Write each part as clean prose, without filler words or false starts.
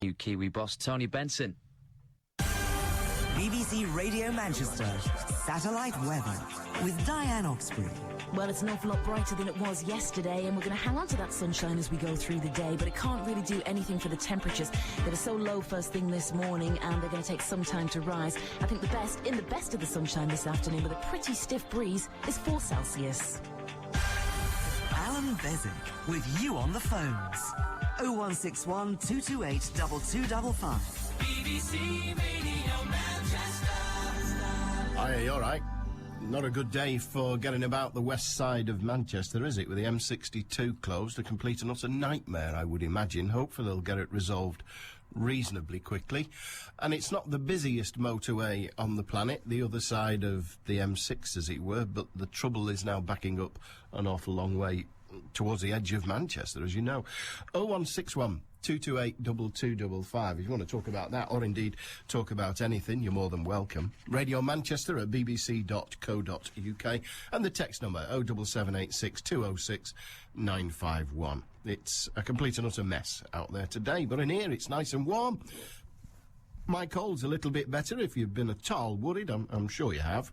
New Kiwi boss Tony Benson. BBC Radio Manchester, satellite weather with Diane Oxbury. Well, it's an awful lot brighter than it was yesterday, and we're going to hang on to that sunshine as we go through the day, but it can't really do anything for the temperatures. They were so low first thing this morning, and they're going to take some time to rise. I think the best of the sunshine this afternoon, with a pretty stiff breeze, is 4 Celsius. Allan Beswick with you on the phones. 0161 228 2255. BBC Radio Manchester. Aye, you all right? Not a good day for getting about the west side of Manchester, is it? With the M62 closed, a complete and utter nightmare, I would imagine. Hopefully they'll get it resolved reasonably quickly. And it's not the busiest motorway on the planet, the other side of the M6, as it were, but the trouble is now backing up an awful long way towards the edge of Manchester, as you know. 0161 228 2255. If you want to talk about that, or indeed talk about anything, you're more than welcome. Radio Manchester at bbc.co.uk, and the text number 07786 206 951. It's a complete and utter mess out there today, but in here it's nice and warm. My cold's a little bit better. If you've been at all worried, I'm sure you have.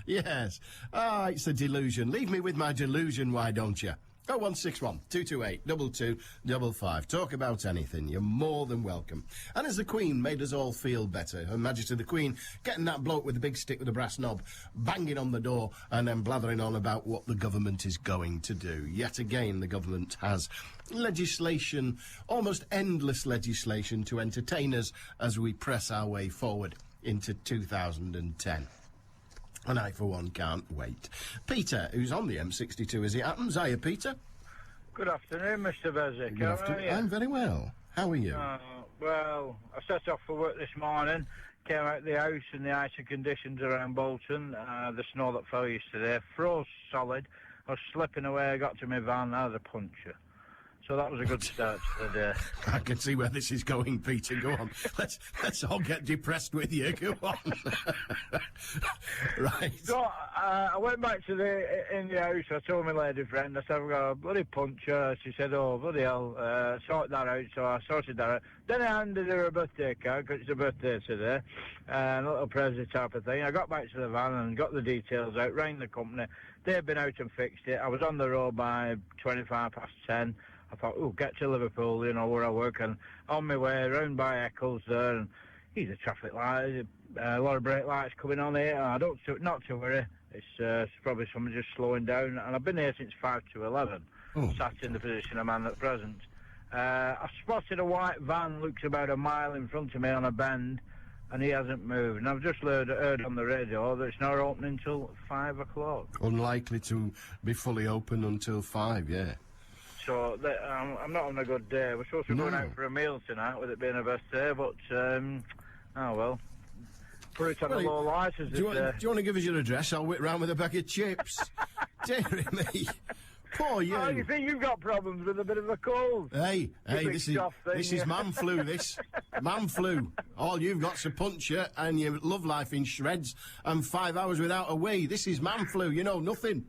Yes. It's a delusion. Leave me with my delusion, why don't you? 0161 228 2255. Talk about anything. You're more than welcome. And as the Queen made us all feel better, Her Majesty the Queen getting that bloke with the big stick with the brass knob, banging on the door and then blathering on about what the government is going to do. Yet again, the government has legislation, almost endless legislation, to entertain us as we press our way forward into 2010. And I, for one, can't wait. Peter, who's on the M62 as it happens. Hiya, Peter. Good afternoon, Mr. Beswick. Good afternoon. I'm very well. How are you? Well, I set off for work this morning, came out the house in the icy conditions around Bolton, the snow that fell yesterday, froze solid. I was slipping away, I got to my van, I had a puncture. So that was a good start to the day. I can see where this is going, Peter. Go on. Let's all get depressed with you. Go on. Right. So I went back to in the house. I told my lady friend, I said, I've got a bloody puncture. She said, oh, bloody hell, sort that out. So I sorted that out. Then I handed her a birthday card, because it's her birthday today, and a little present type of thing. I got back to the van and got the details out, rang the company. They'd been out and fixed it. I was on the road by 10:25. I thought, get to Liverpool, where I work, and on my way round by Eccles there, and he's a traffic light, a lot of brake lights coming on here. Not to worry, it's probably someone just slowing down, and I've been here since 5 to 11, sat in the position I'm in at present. I spotted a white van, looks about a mile in front of me on a bend, and he hasn't moved. And I've just heard on the radio that it's not opening until 5 o'clock. Unlikely to be fully open until 5, yeah. So I'm not on a good day. We're supposed to be going out for a meal tonight, with it being a birthday, but oh well. Put it on the low light as do you want to give us your address? I'll whip round with a bag of chips. Dearie me. Poor you. Oh, you think you've got problems with a bit of a cold? Hey, this is man flu, this. Man flu. All you've got's a puncture and your love life in shreds and 5 hours without a wee. This is man flu, nothing.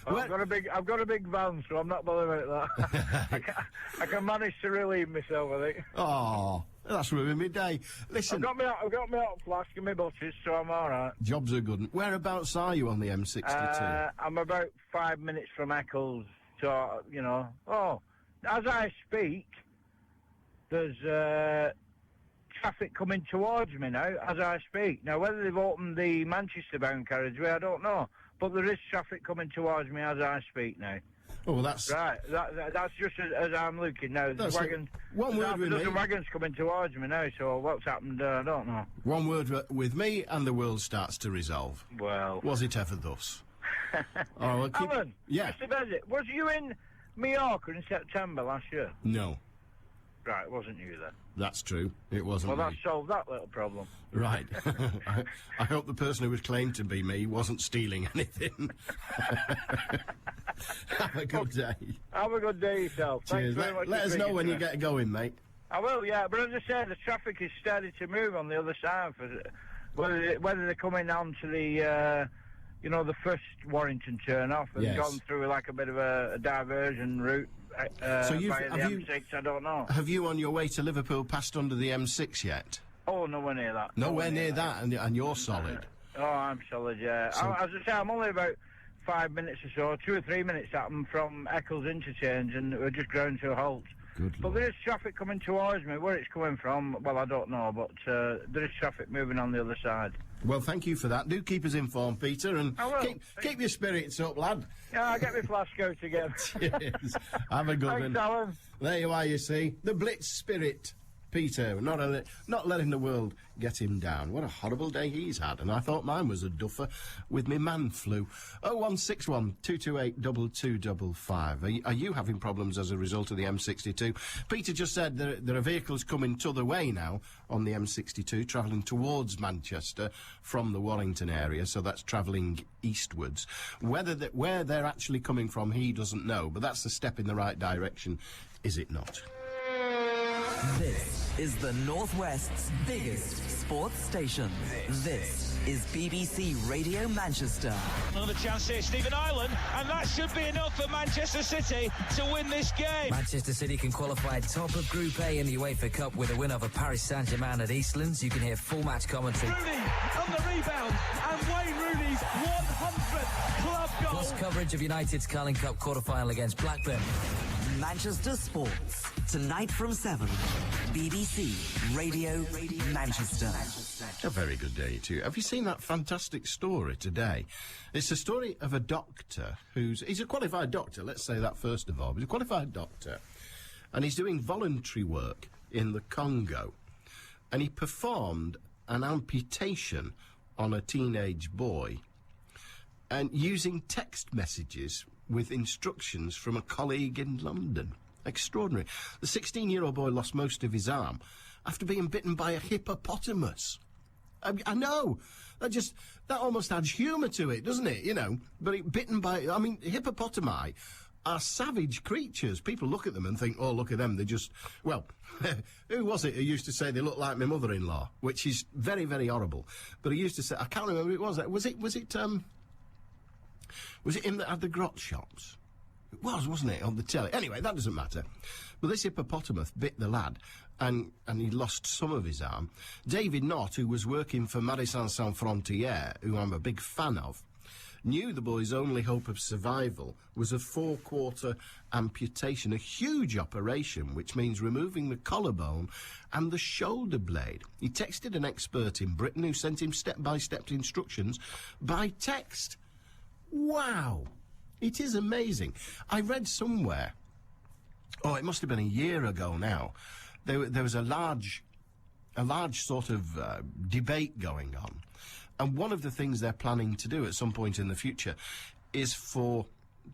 Well, I've got a big van, so I'm not bothered about that. I can manage to relieve myself, I think. Oh, that's ruined me day. Listen, I've got my hot flask and my butchers, so I'm all right. Jobs are good. Whereabouts are you on the M62? I'm about 5 minutes from Eccles, so as I speak, there's traffic coming towards me now. As I speak, now whether they've opened the Manchester-bound carriageway, I don't know. But there is traffic coming towards me as I speak now. Oh, well, that's... Right, that's just as I'm looking now. There's wagons coming towards me now, so what's happened, I don't know. One word with me and the world starts to resolve. Well... Was it ever thus? Alan, yeah. Mr. Beswick, was you in Mallorca in September last year? No. Right, it wasn't you then. That's true. It wasn't Well, me. that solved that little problem. Right. I hope the person who was claimed to be me wasn't stealing anything. Have a good day. Have a good day yourself. Cheers. Thanks very much. Let us know when you get going, mate. I will, yeah. But as I said, the traffic is starting to move on the other side. Whether they're coming on to the... the first Warrington turn-off and gone through like a bit of a diversion route So via the M6, I don't know. Have you, on your way to Liverpool, passed under the M6 yet? Oh, nowhere near that. Nowhere near that, and you're solid. Oh, I'm solid, yeah. So- As I say, I'm only about 5 minutes or so, 2 or 3 minutes at them from Eccles Interchange, and we're just ground to a halt. Good But Lord. there is traffic coming towards me. Where it's coming from, well, I don't know, but there is traffic moving on the other side. Well, thank you for that. Do keep us informed, Peter, and I will. keep your spirits up, lad. Yeah, I'll get my flask out again. Cheers. Have a good one. Thanks, Alan. There you are, you see. The Blitz spirit. Peter, not letting the world get him down. What a horrible day he's had, and I thought mine was a duffer with me man flu. 0161 228 2255. Are you having problems as a result of the M62? Peter just said there are vehicles coming t'other way now on the M62, travelling towards Manchester from the Warrington area, so that's travelling eastwards. Where they're actually coming from, he doesn't know, but that's a step in the right direction, is it not? This is the Northwest's biggest sports station. This is BBC Radio Manchester. Another chance here, Stephen Ireland, and that should be enough for Manchester City to win this game. Manchester City can qualify top of Group A in the UEFA Cup with a win over Paris Saint-Germain at Eastlands. You can hear full match commentary. Rooney on the rebound, and Wayne Rooney's 100th club goal. Plus coverage of United's Carling Cup quarter-final against Blackburn. Manchester Sports. Tonight from 7. BBC Radio Manchester. A very good day to you. Have you seen that fantastic story today? It's a story of a doctor he's a qualified doctor, let's say that first of all. He's a qualified doctor, and he's doing voluntary work in the Congo. And he performed an amputation on a teenage boy, and using text messages with instructions from a colleague in London. Extraordinary. The 16-year-old boy lost most of his arm after being bitten by a hippopotamus. I know. That almost adds humour to it, doesn't it? You know, but hippopotami are savage creatures. People look at them and think, oh, look at them. They just, well, who was it who used to say they look like my mother-in-law? Which is very, very horrible. But he used to say, I can't remember who it was. Was it him that had the grot shops? It was, wasn't it, on the telly? Anyway, that doesn't matter. But this hippopotamus bit the lad, and he lost some of his arm. David Knott, who was working for Médecins Sans Frontières, who I'm a big fan of, knew the boy's only hope of survival was a 4-quarter amputation, a huge operation, which means removing the collarbone and the shoulder blade. He texted an expert in Britain who sent him step-by-step instructions by text. Wow! It is amazing. I read somewhere, it must have been a year ago now, there was a large sort of debate going on. And one of the things they're planning to do at some point in the future is for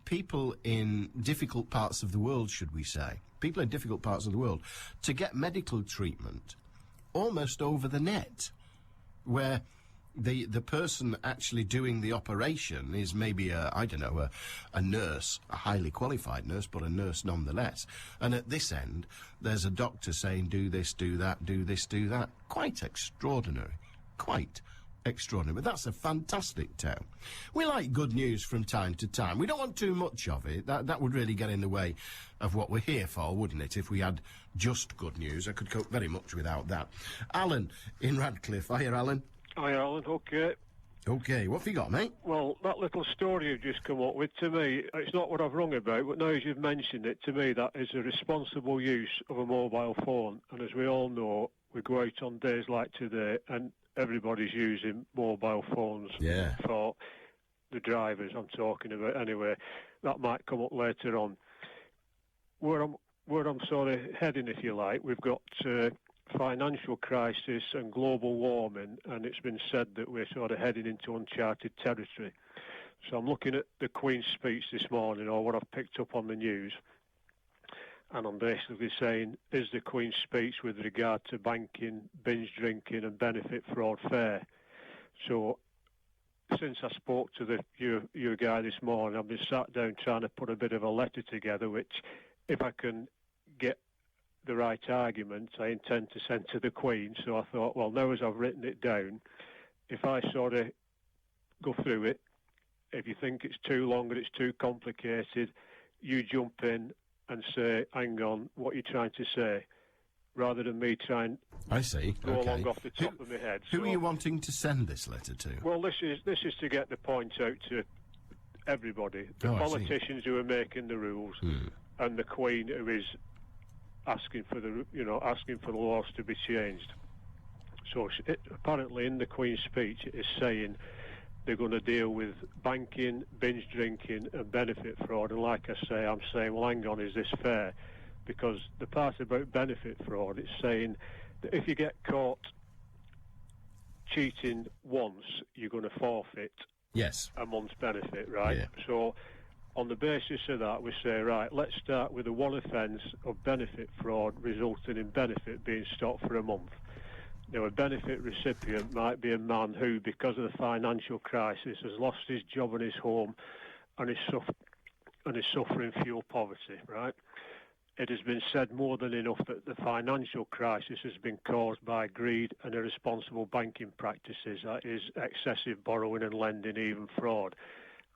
people in difficult parts of the world, should we say, people in difficult parts of the world, to get medical treatment almost over the net, where the person actually doing the operation is maybe a nurse, a highly qualified nurse, but a nurse nonetheless. And at this end, there's a doctor saying, do this, do that, do this, do that. Quite extraordinary. Quite extraordinary. But that's a fantastic tale. We like good news from time to time. We don't want too much of it. That would really get in the way of what we're here for, wouldn't it? If we had just good news, I could cope very much without that. Alan in Radcliffe. Hiya, Alan. Hi, Alan. Okay. OK, what have you got, mate? Well, that little story you've just come up with, to me, it's not what I've rung about, but now as you've mentioned it, to me, that is a responsible use of a mobile phone. And as we all know, we go out on days like today, and everybody's using mobile phones for the drivers I'm talking about. Anyway, that might come up later on. Where I'm sort of heading, if you like, we've got financial crisis and global warming, and it's been said that we're sort of heading into uncharted territory. So I'm looking at the Queen's speech this morning, or what I've picked up on the news, and I'm basically saying, is the Queen's speech with regard to banking, binge drinking and benefit fraud fair? So since I spoke to your guy this morning, I've been sat down trying to put a bit of a letter together, which, if I can get the right argument, I intend to send to the Queen. So I thought, well, now as I've written it down, if I sort of go through it, if you think it's too long and it's too complicated, you jump in and say, hang on, what are you trying to say? Rather than me trying I see. go Okay. along off the top of my head. Who So- are you wanting to send this letter to? Well, this is to get the point out to everybody. The Oh, I see. politicians who are making the rules, and the Queen who is asking for the laws to be changed. So apparently, in the Queen's speech, it is saying they're going to deal with banking, binge drinking, and benefit fraud. And like I say, I'm saying, well, hang on, is this fair? Because the part about benefit fraud, it's saying that if you get caught cheating once, you're going to forfeit Yes. a month's benefit, right? Yeah. So on the basis of that, we say, right, let's start with the one offence of benefit fraud resulting in benefit being stopped for a month. Now, a benefit recipient might be a man who, because of the financial crisis, has lost his job and his home and is suffering fuel poverty, right? It has been said more than enough that the financial crisis has been caused by greed and irresponsible banking practices, that is, excessive borrowing and lending, even fraud.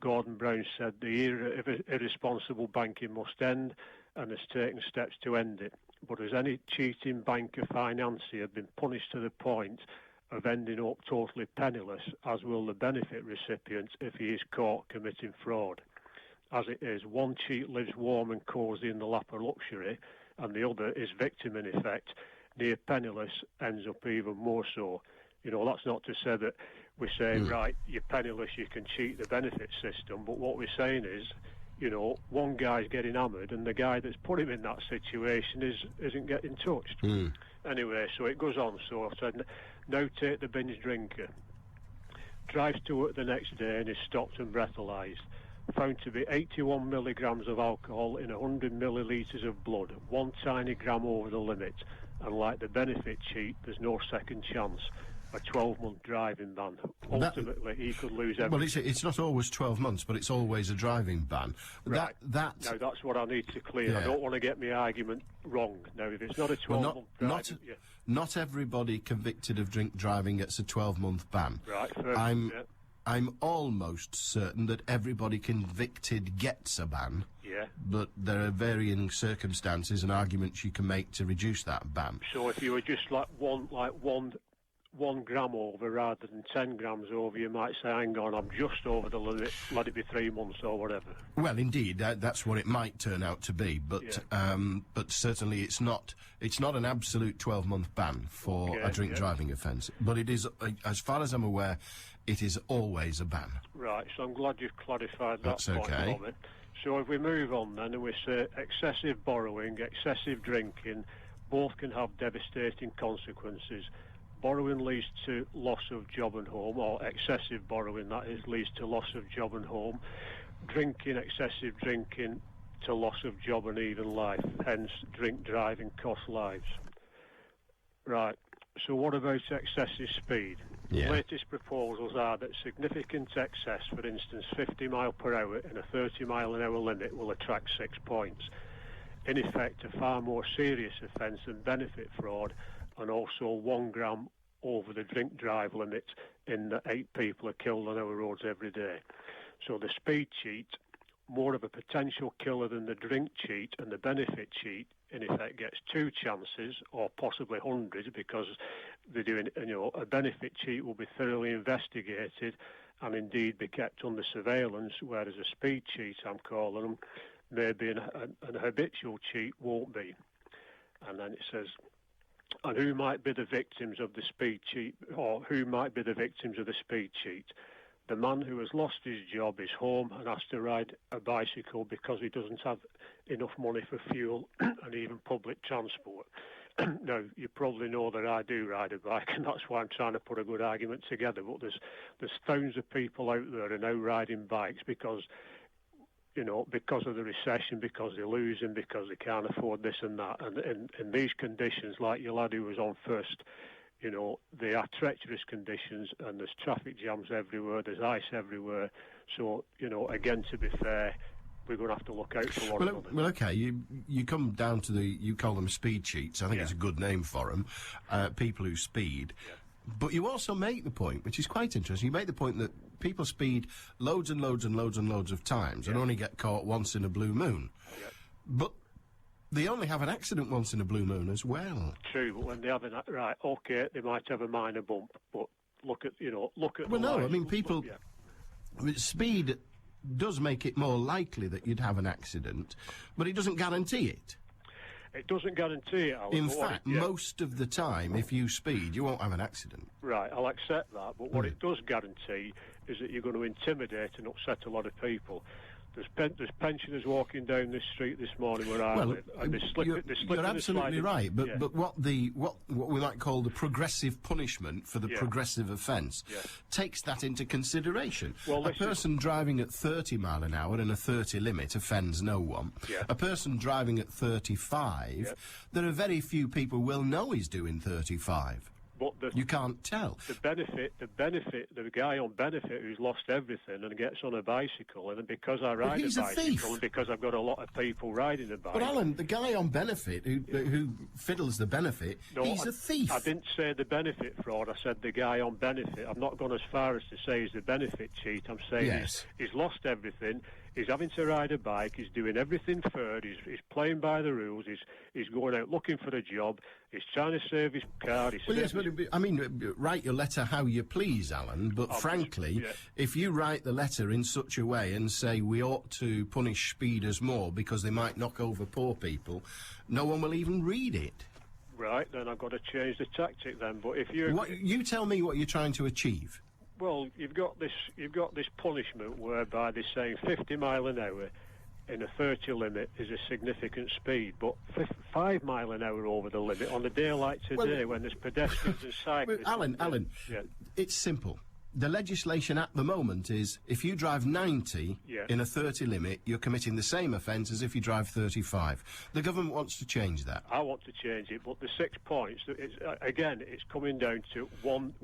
Gordon Brown said the era of irresponsible banking must end and has taken steps to end it. But has any cheating banker financier been punished to the point of ending up totally penniless, as will the benefit recipient if he is caught committing fraud? As it is, one cheat lives warm and cosy in the lap of luxury, and the other is victim in effect, near penniless, ends up even more so. You know, that's not to say that we say, right, you're penniless, you can cheat the benefit system, but what we're saying is, you know, one guy's getting hammered and the guy that's put him in that situation isn't getting touched. Anyway, so it goes on. So I said, now take the binge drinker. Drives to work the next day and is stopped and breathalyzed. Found to be 81 milligrams of alcohol in 100 millilitres of blood, 1 tiny gram over the limit. And like the benefit cheat, there's no second chance. A 12-month driving ban. Ultimately, he could lose everything. Well, it's not always 12 months, but it's always a driving ban. Right. That. Now, that's what I need to clear. Yeah. I don't want to get my argument wrong. Now, if it's not a 12-month driving... Not everybody convicted of drink driving gets a 12-month ban. Right. I'm almost certain that everybody convicted gets a ban. Yeah. But there are varying circumstances and arguments you can make to reduce that ban. So if you were just like one gram over rather than 10 grams over, you might say, hang on, I'm just over the limit, let it be 3 months or whatever. Well, indeed, that's what it might turn out to be, but certainly it's not an absolute 12-month ban for a drink driving offence. But it is, as far as I'm aware, it is always a ban. Right, so I'm glad you've clarified that That's point okay. of it. So if we move on then and we say excessive borrowing, excessive drinking, both can have devastating consequences. Borrowing leads to loss of job and home, or excessive borrowing, that is, leads to loss of job and home. Drinking, excessive drinking, to loss of job and even life. Hence, drink driving costs lives. Right, so what about excessive speed? Yeah. The latest proposals are that significant excess, for instance 50 mile per hour in a 30 mile an hour limit, will attract 6 points. In effect, a far more serious offence than benefit fraud, and also 1 gram over the drink drive limit in that 8 people are killed on our roads every day. So the speed cheat, more of a potential killer than the drink cheat, and the benefit cheat, in effect, gets 2 chances, or possibly hundreds, because they're doing, a benefit cheat will be thoroughly investigated and indeed be kept under surveillance, whereas a speed cheat, I'm calling them, maybe an habitual cheat won't be. And then it says, and who might be the victims of the speed cheat, or who might be the victims of the speed cheat? The man who has lost his job, his home, and has to ride a bicycle because he doesn't have enough money for fuel and even public transport. Now, you probably know that I do ride a bike, and that's why I'm trying to put a good argument together, but there's thousands of people out there who are now riding bikes because of the recession, because they're losing, because they can't afford this and that. And in these conditions, like your lad who was on first, they are treacherous conditions, and there's traffic jams everywhere, there's ice everywhere. So, again, to be fair, we're going to have to look out for one another. Well, okay, you come down to you call them speed cheats. I think it's a good name for them, people who speed. Yeah. But you also make the point, which is quite interesting, you make the point that people speed loads and loads and loads and loads of times and only get caught once in a blue moon. Yeah. But They only have an accident once in a blue moon as well. True, but when they have right, OK, they might have a minor bump, but look at Well, the no, lights. I mean, people... Yeah. I mean, speed does make it more likely that you'd have an accident, but it doesn't guarantee it. It doesn't guarantee it, Alan. In fact, most of the time, if you speed, you won't have an accident. Right, I'll accept that, but what it does guarantee is that you're going to intimidate and upset a lot of people. There's pensioners walking down this street this morning where I live, and you're absolutely right. But what we might call the progressive punishment for the progressive offence takes that into consideration. Well, a person driving at 30 mile an hour in a 30 limit offends no one. Yeah. A person driving at 35, there are very few people will know he's doing 35. But you can't tell. The guy on benefit who's lost everything and gets on a bicycle, and because I ride a bicycle, and because I've got a lot of people riding a bike. But Alan, the guy on benefit who fiddles the benefit, he's a thief. I didn't say the benefit fraud. I said the guy on benefit. I've not gone as far as to say he's the benefit cheat. I'm saying he's lost everything. He's having to ride a bike. He's doing everything third. He's playing by the rules. He's going out looking for a job. He's trying to save his car. I mean, write your letter how you please, Alan. But frankly, if you write the letter in such a way and say we ought to punish speeders more because they might knock over poor people, no one will even read it. Right, then I've got to change the tactic then. But if you tell me what you're trying to achieve. Well, you've got this punishment whereby they're saying 50 mile an hour in a 30 limit is a significant speed, but 5 mile an hour over the limit on a day like today when there's pedestrians and cyclists. Alan, it's simple. The legislation at the moment is if you drive 90 in a 30 limit, you're committing the same offence as if you drive 35. The government wants to change that. I want to change it, but the 6 points, it's coming down to one...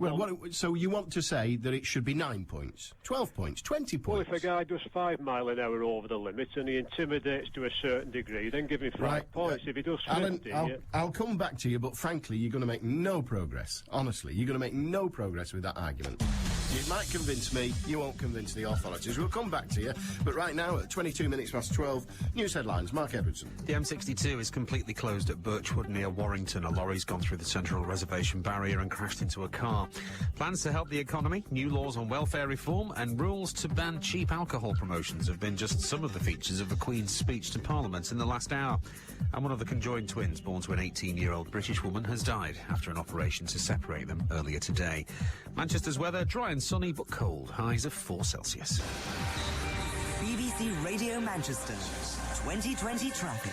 So you want to say that it should be 9 points, 12 points, 20 points? Well, if a guy does 5 mile an hour over the limit and he intimidates to a certain degree, then give him 5 points. If he does 50... Alan, I'll come back to you, but frankly, you're going to make no progress. Honestly, you're going to make no progress with that argument. You might convince me, you won't convince the authorities. We'll come back to you, but right now, at 22 minutes past 12, news headlines, Mark Edwardson. The M62 is completely closed at Birchwood near Warrington. A lorry's gone through the central reservation barrier and crashed into a car. Plans to help the economy, new laws on welfare reform and rules to ban cheap alcohol promotions have been just some of the features of the Queen's speech to Parliament in the last hour. And one of the conjoined twins, born to an 18-year-old British woman, has died after an operation to separate them earlier today. Manchester's weather, dry and sunny but cold, highs of 4 Celsius. BBC Radio Manchester, 2020 traffic.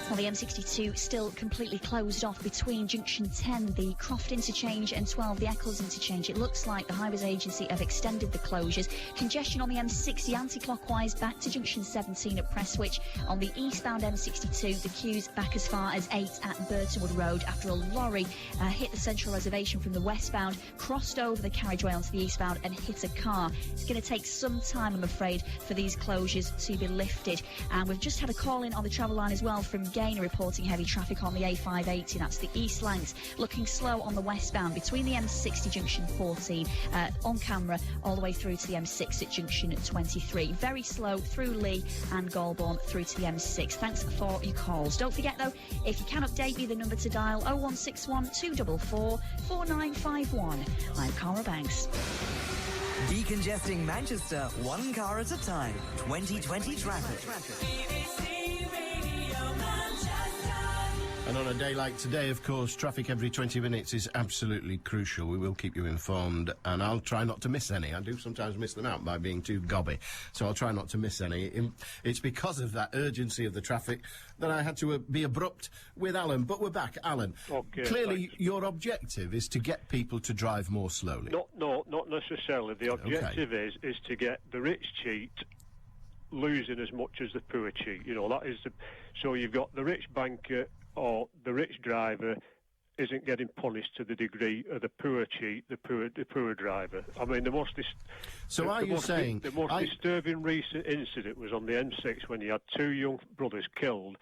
Well, the M62 still completely closed off between Junction 10, the Croft interchange, and 12, the Eccles interchange. It looks like the Highways Agency have extended the closures. Congestion on the M60 anti-clockwise back to Junction 17 at Prestwich. On the eastbound M62, the queues back as far as 8 at Burtonwood Road after a lorry hit the central reservation from the westbound, crossed over the carriageway onto the eastbound and hit a car. It's going to take some time, I'm afraid, for these closures to be lifted. And we've just had a call in on the travel line as well from Gaynor reporting heavy traffic on the A580. That's the East Lancs, looking slow on the westbound between the M60 junction 14 on camera all the way through to the M6 at junction 23. Very slow through Lee and Golborne through to the M6. Thanks for your calls. Don't forget though, if you can update me, the number to dial 0161 244 4951. I'm Cara Banks. Decongesting Manchester, one car at a time. 2020 traffic. And on a day like today, of course, traffic every 20 minutes is absolutely crucial. We will keep you informed, and I'll try not to miss any. I do sometimes miss them out by being too gobby, so I'll try not to miss any. It's because of that urgency of the traffic that I had to be abrupt with Alan. But we're back. Alan, okay, clearly your objective is to get people to drive more slowly. Not necessarily. The objective is to get the rich cheat, losing as much as the poor cheat. You know, that is so you've got the rich banker or the rich driver isn't getting punished to the degree of the poor cheat, the poor driver. I mean, the most disturbing recent incident was on the M6 when you had 2 young brothers killed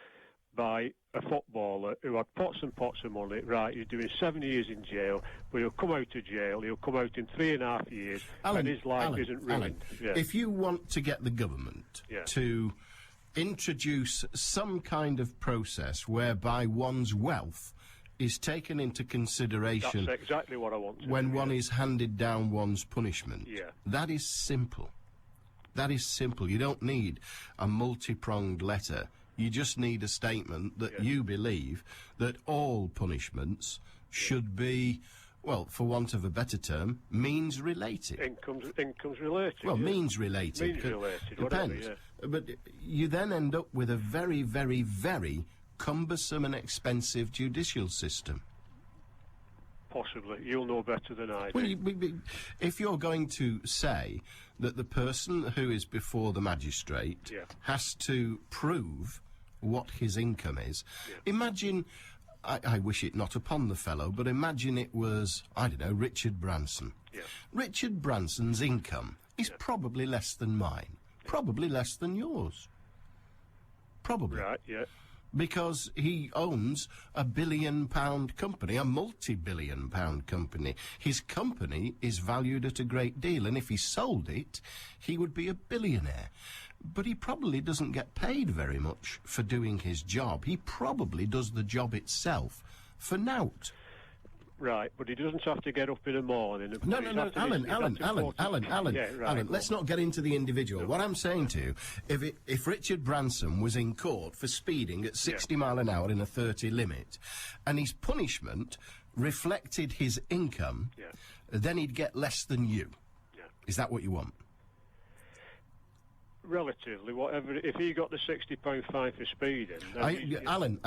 by a footballer who had pots and pots of money. Right, he's doing 7 years in jail, but he'll come out of jail. He'll come out in 3.5 years, and his life isn't ruined. If you want to get the government to introduce some kind of process whereby one's wealth is taken into consideration. That's exactly what I want to when do, one yeah. is handed down one's punishment. Yeah. That is simple. That is simple. You don't need a multi-pronged letter. You just need a statement that you believe that all punishments should be, well, for want of a better term, means related. Income's related. Well, yeah. means related. Means related, Depends. whatever, yeah. But you then end up with a very, very, very cumbersome and expensive judicial system. Possibly. You'll know better than I do. Well, if you're going to say that the person who is before the magistrate has to prove what his income is, imagine, I wish it not upon the fellow, but imagine it was, I don't know, Richard Branson. Yeah. Richard Branson's income is probably less than mine, probably less than yours. Probably. Right, yeah. Because he owns a £1 billion company, a multi-billion pound company. His company is valued at a great deal, and if he sold it, he would be a billionaire. But he probably doesn't get paid very much for doing his job. He probably does the job itself for nought. Right, but he doesn't have to get up in the morning. And No, Alan, Yeah, right, Alan, let's not get into the individual. No. What I'm saying to you, if Richard Branson was in court for speeding at 60 mile an hour in a 30 limit, and his punishment reflected his income, then he'd get less than you. Yeah. Is that what you want? Relatively, whatever. If he got the £60 fine for speeding... Alan,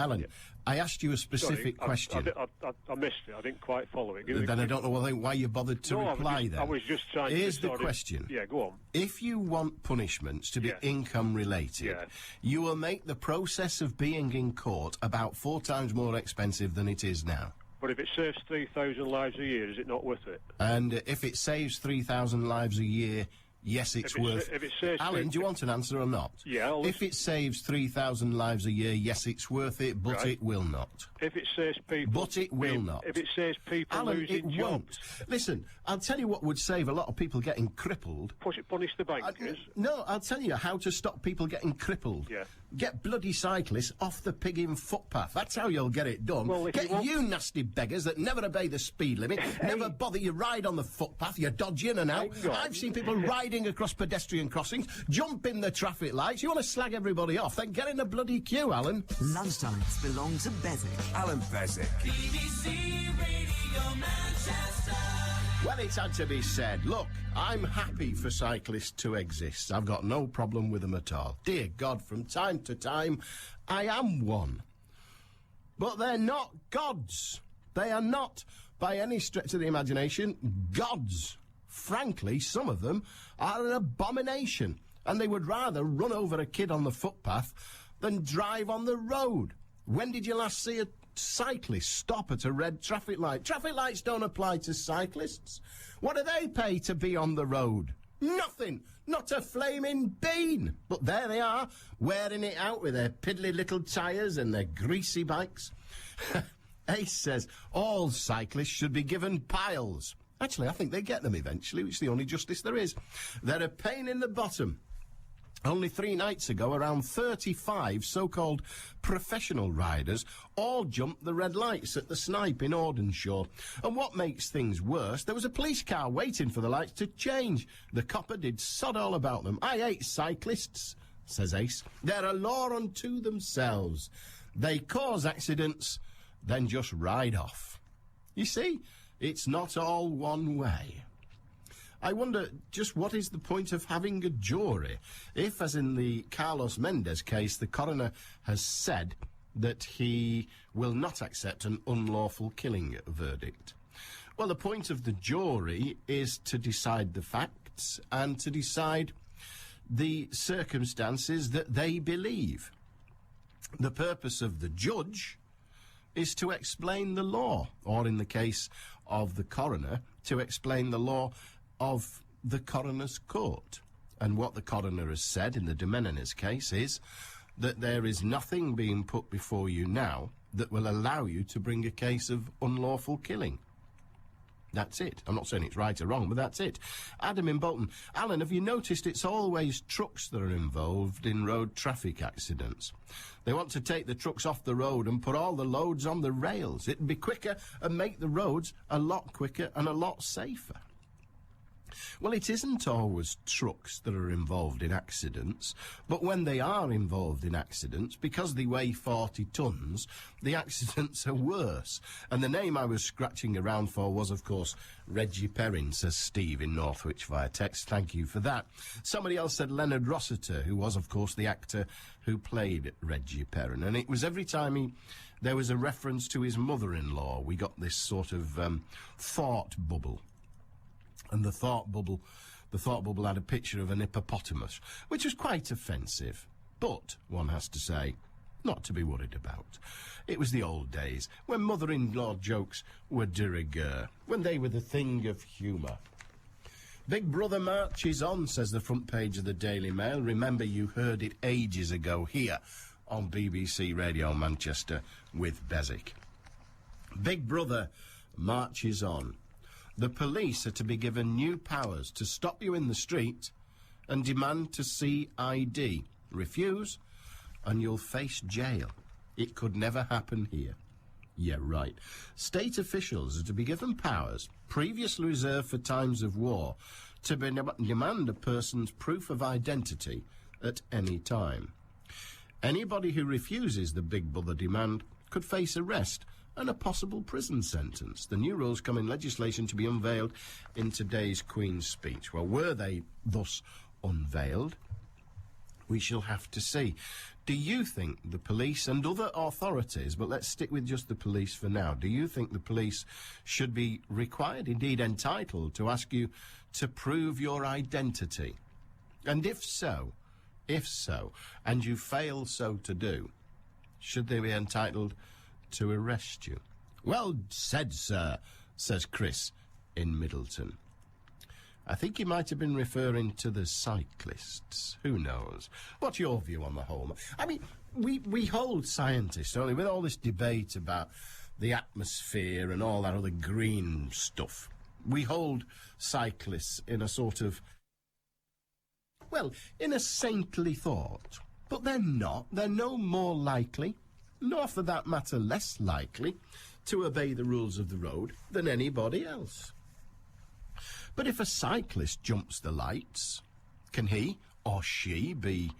I asked you a specific question. I missed it. I didn't quite follow it. Then I don't know why you bothered to reply then. I was just trying Here's to the sort question. Of, yeah, go on. If you want punishments to be income related, you will make the process of being in court about 4 times more expensive than it is now. But if it saves 3,000 lives a year, is it not worth it? And if it saves 3,000 lives a year, yes, it's worth... If it saves... Alan, do you want an answer or not? Yeah, If it saves 3,000 lives a year, yes, it's worth it, but it will not. If it saves people... But it will not. If it saves people Alan, losing it jobs... won't. Listen, I'll tell you what would save a lot of people getting crippled. Punish the bankers. No, I'll tell you how to stop people getting crippled. Yeah. Get bloody cyclists off the pigging footpath. That's how you'll get it done. Well, get you nasty beggars that never obey the speed limit, never bother you ride on the footpath, you dodge in and out. I've seen people riding across pedestrian crossings, jump in the traffic lights. You want to slag everybody off, then get in the bloody queue, Alan. Lunchtimes belong to Beswick. Allan Beswick. BBC Radio Manchester. Well, it's had to be said. Look, I'm happy for cyclists to exist. I've got no problem with them at all. Dear God, from time to time, I am one. But they're not gods. They are not, by any stretch of the imagination, gods. Frankly, some of them are an abomination, and they would rather run over a kid on the footpath than drive on the road. When did you last see a cyclist stop at a red traffic light? Traffic lights don't apply to cyclists. What do they pay to be on the road? Nothing. Not a flaming bean. But there they are, wearing it out with their piddly little tyres and their greasy bikes. Ace says all cyclists should be given piles. Actually, I think they get them eventually, which is the only justice there is. They're a pain in the bottom. Only 3 nights ago, around 35 so-called professional riders all jumped the red lights at the Snipe in Audenshaw. And what makes things worse, there was a police car waiting for the lights to change. The copper did sod all about them. I hate cyclists, says Ace. They're a law unto themselves. They cause accidents, then just ride off. You see, it's not all one way. I wonder just what is the point of having a jury if, as in the Carlos Mendez case, the coroner has said that he will not accept an unlawful killing verdict. Well, the point of the jury is to decide the facts and to decide the circumstances that they believe. The purpose of the judge is to explain the law, or in the case of the coroner, to explain the law of the coroner's court. And what the coroner has said in the Domenines case is that there is nothing being put before you now that will allow you to bring a case of unlawful killing. That's it. I'm not saying it's right or wrong, but that's it. Adam in Bolton. Alan, have you noticed it's always trucks that are involved in road traffic accidents? They want to take the trucks off the road and put all the loads on the rails. It'd be quicker and make the roads a lot quicker and a lot safer. Well, it isn't always trucks that are involved in accidents, but when they are involved in accidents, because they weigh 40 tonnes, the accidents are worse. And the name I was scratching around for was, of course, Reggie Perrin, says Steve in Northwich via text. Thank you for that. Somebody else said Leonard Rossiter, who was, of course, the actor who played Reggie Perrin. And it was every time there was a reference to his mother-in-law, we got this sort of thought bubble. And the thought bubble had a picture of an hippopotamus, which was quite offensive. But, one has to say, not to be worried about. It was the old days, when mother-in-law jokes were de rigueur, when they were the thing of humour. Big Brother marches on, says the front page of the Daily Mail. Remember, you heard it ages ago here on BBC Radio Manchester with Beswick. Big Brother marches on. The police are to be given new powers to stop you in the street and demand to see ID. Refuse, and you'll face jail. It could never happen here. Yeah, right. State officials are to be given powers, previously reserved for times of war, to demand a person's proof of identity at any time. Anybody who refuses the Big Brother demand could face arrest and a possible prison sentence. The new rules come in legislation to be unveiled in today's Queen's speech. Well, were they thus unveiled? We shall have to see. Do you think the police and other authorities, but let's stick with just the police for now, do you think the police should be required, indeed entitled, to ask you to prove your identity? And if so, and you fail so to do, should they be entitled to arrest you? Well said, sir, says Chris in Middleton. I think he might have been referring to the cyclists. Who knows? What's your view on the whole? I mean, we hold scientists, don't we, with all this debate about the atmosphere and all that other green stuff. We hold cyclists in a sort of, well, in a saintly thought. But they're not. They're no more likely, nor for that matter less likely, to obey the rules of the road than anybody else. But if a cyclist jumps the lights, can he or she be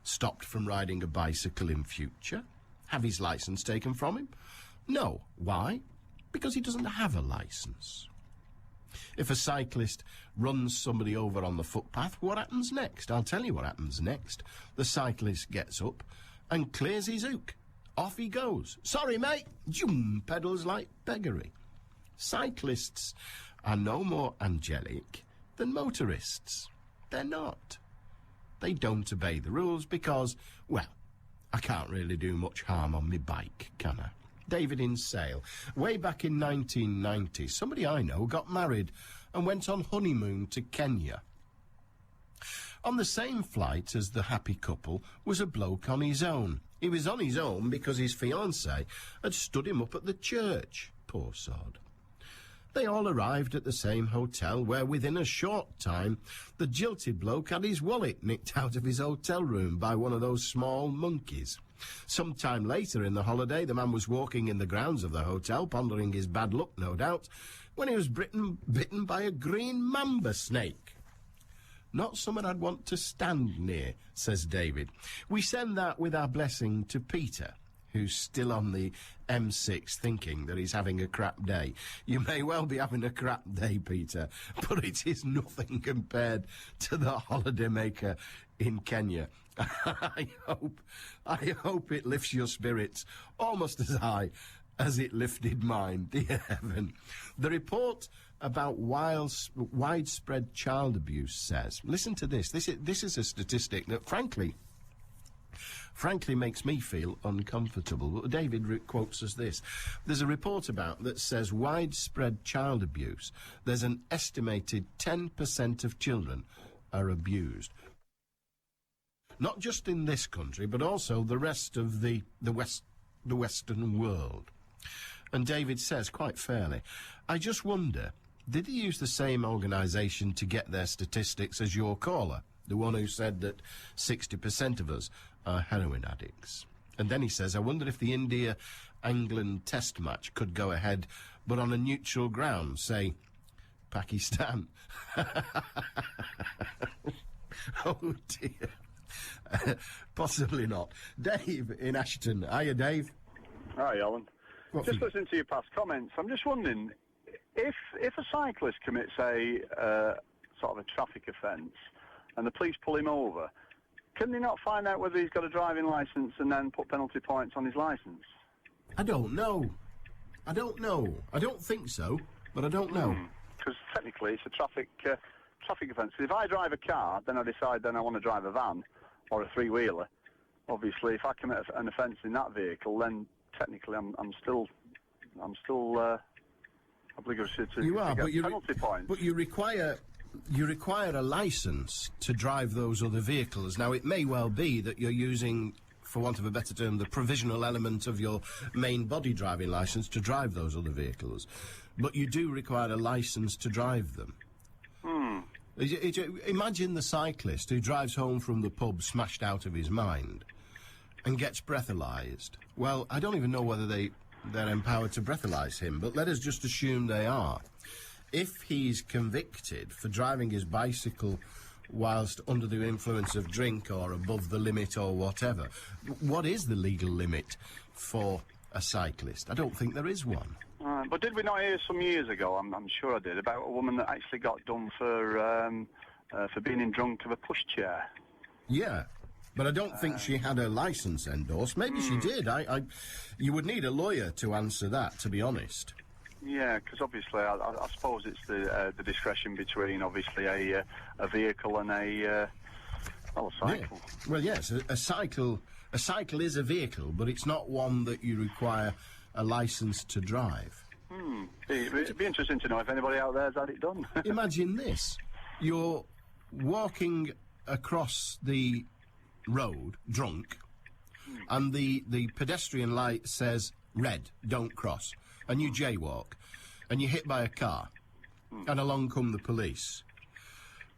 stopped from riding a bicycle in future? Have his licence taken from him? No. Why? Because he doesn't have a licence. If a cyclist runs somebody over on the footpath, what happens next? I'll tell you what happens next. The cyclist gets up and clears his hook. Off he goes. Sorry, mate. Zoom, pedals like beggary. Cyclists are no more angelic than motorists. They're not. They don't obey the rules because, well, I can't really do much harm on my bike, can I? David in Sale. Way back in 1990, somebody I know got married and went on honeymoon to Kenya. On the same flight as the happy couple was a bloke on his own. He was on his own because his fiancée had stood him up at the church. Poor sod. They all arrived at the same hotel where within a short time the jilted bloke had his wallet nicked out of his hotel room by one of those small monkeys. Some time later in the holiday the man was walking in the grounds of the hotel, pondering his bad luck no doubt, when he was bitten by a green mamba snake. Not someone I'd want to stand near, says David. We send that with our blessing to Peter, who's still on the M6 thinking that he's having a crap day. You may well be having a crap day, Peter, but it is nothing compared to the holidaymaker in Kenya. I hope it lifts your spirits almost as high as it lifted mine, dear heaven. The report about widespread child abuse says, listen to this, this is a statistic that frankly makes me feel uncomfortable. David quotes us this. There's a report about that says widespread child abuse. There's an estimated 10% of children are abused. Not just in this country, but also the rest of the Western world. And David says, quite fairly, I just wonder Did he use the same organisation to get their statistics as your caller, the one who said that 60% of us are heroin addicts? And then he says, I wonder if the India-England test match could go ahead, but on a neutral ground, say, Pakistan. Oh, dear. Possibly not. Dave in Ashton. Hiya, Dave. Hi, Alan. What Just for- listening to your past comments, I'm just wondering, if a cyclist commits a sort of a traffic offence and the police pull him over, can they not find out whether he's got a driving licence and then put penalty points on his licence? I don't know. I don't think so, but I don't know. Because technically it's a traffic offence. If I drive a car, then I decide then I want to drive a van or a three-wheeler. Obviously, if I commit an offence in that vehicle, then technically I'm still obligatory to You are, get but you penalty points. But you require a licence to drive those other vehicles. Now, it may well be that you're using, for want of a better term, the provisional element of your main body driving licence to drive those other vehicles, but you do require a licence to drive them. Imagine the cyclist who drives home from the pub smashed out of his mind and gets breathalyzed. Well, I don't even know whether they're empowered to breathalyze him, but let us just assume they are. If he's convicted for driving his bicycle whilst under the influence of drink or above the limit or whatever, what is the legal limit for a cyclist? I don't think there is one. But did we not hear some years ago, I'm sure I did, about a woman that actually got done for being in drunk of a pushchair? Yeah, but I don't think she had her licence endorsed. Maybe she did. You would need a lawyer to answer that, to be honest. Yeah, because obviously I suppose it's the discretion between obviously a vehicle and a cycle. Yeah. Well, yes, a cycle is a vehicle, but it's not one that you require a licence to drive. It'd be interesting to know if anybody out there has had it done. Imagine this. You're walking across the road, drunk, and the pedestrian light says, red, don't cross, and you jaywalk, and you're hit by a car, and along come the police.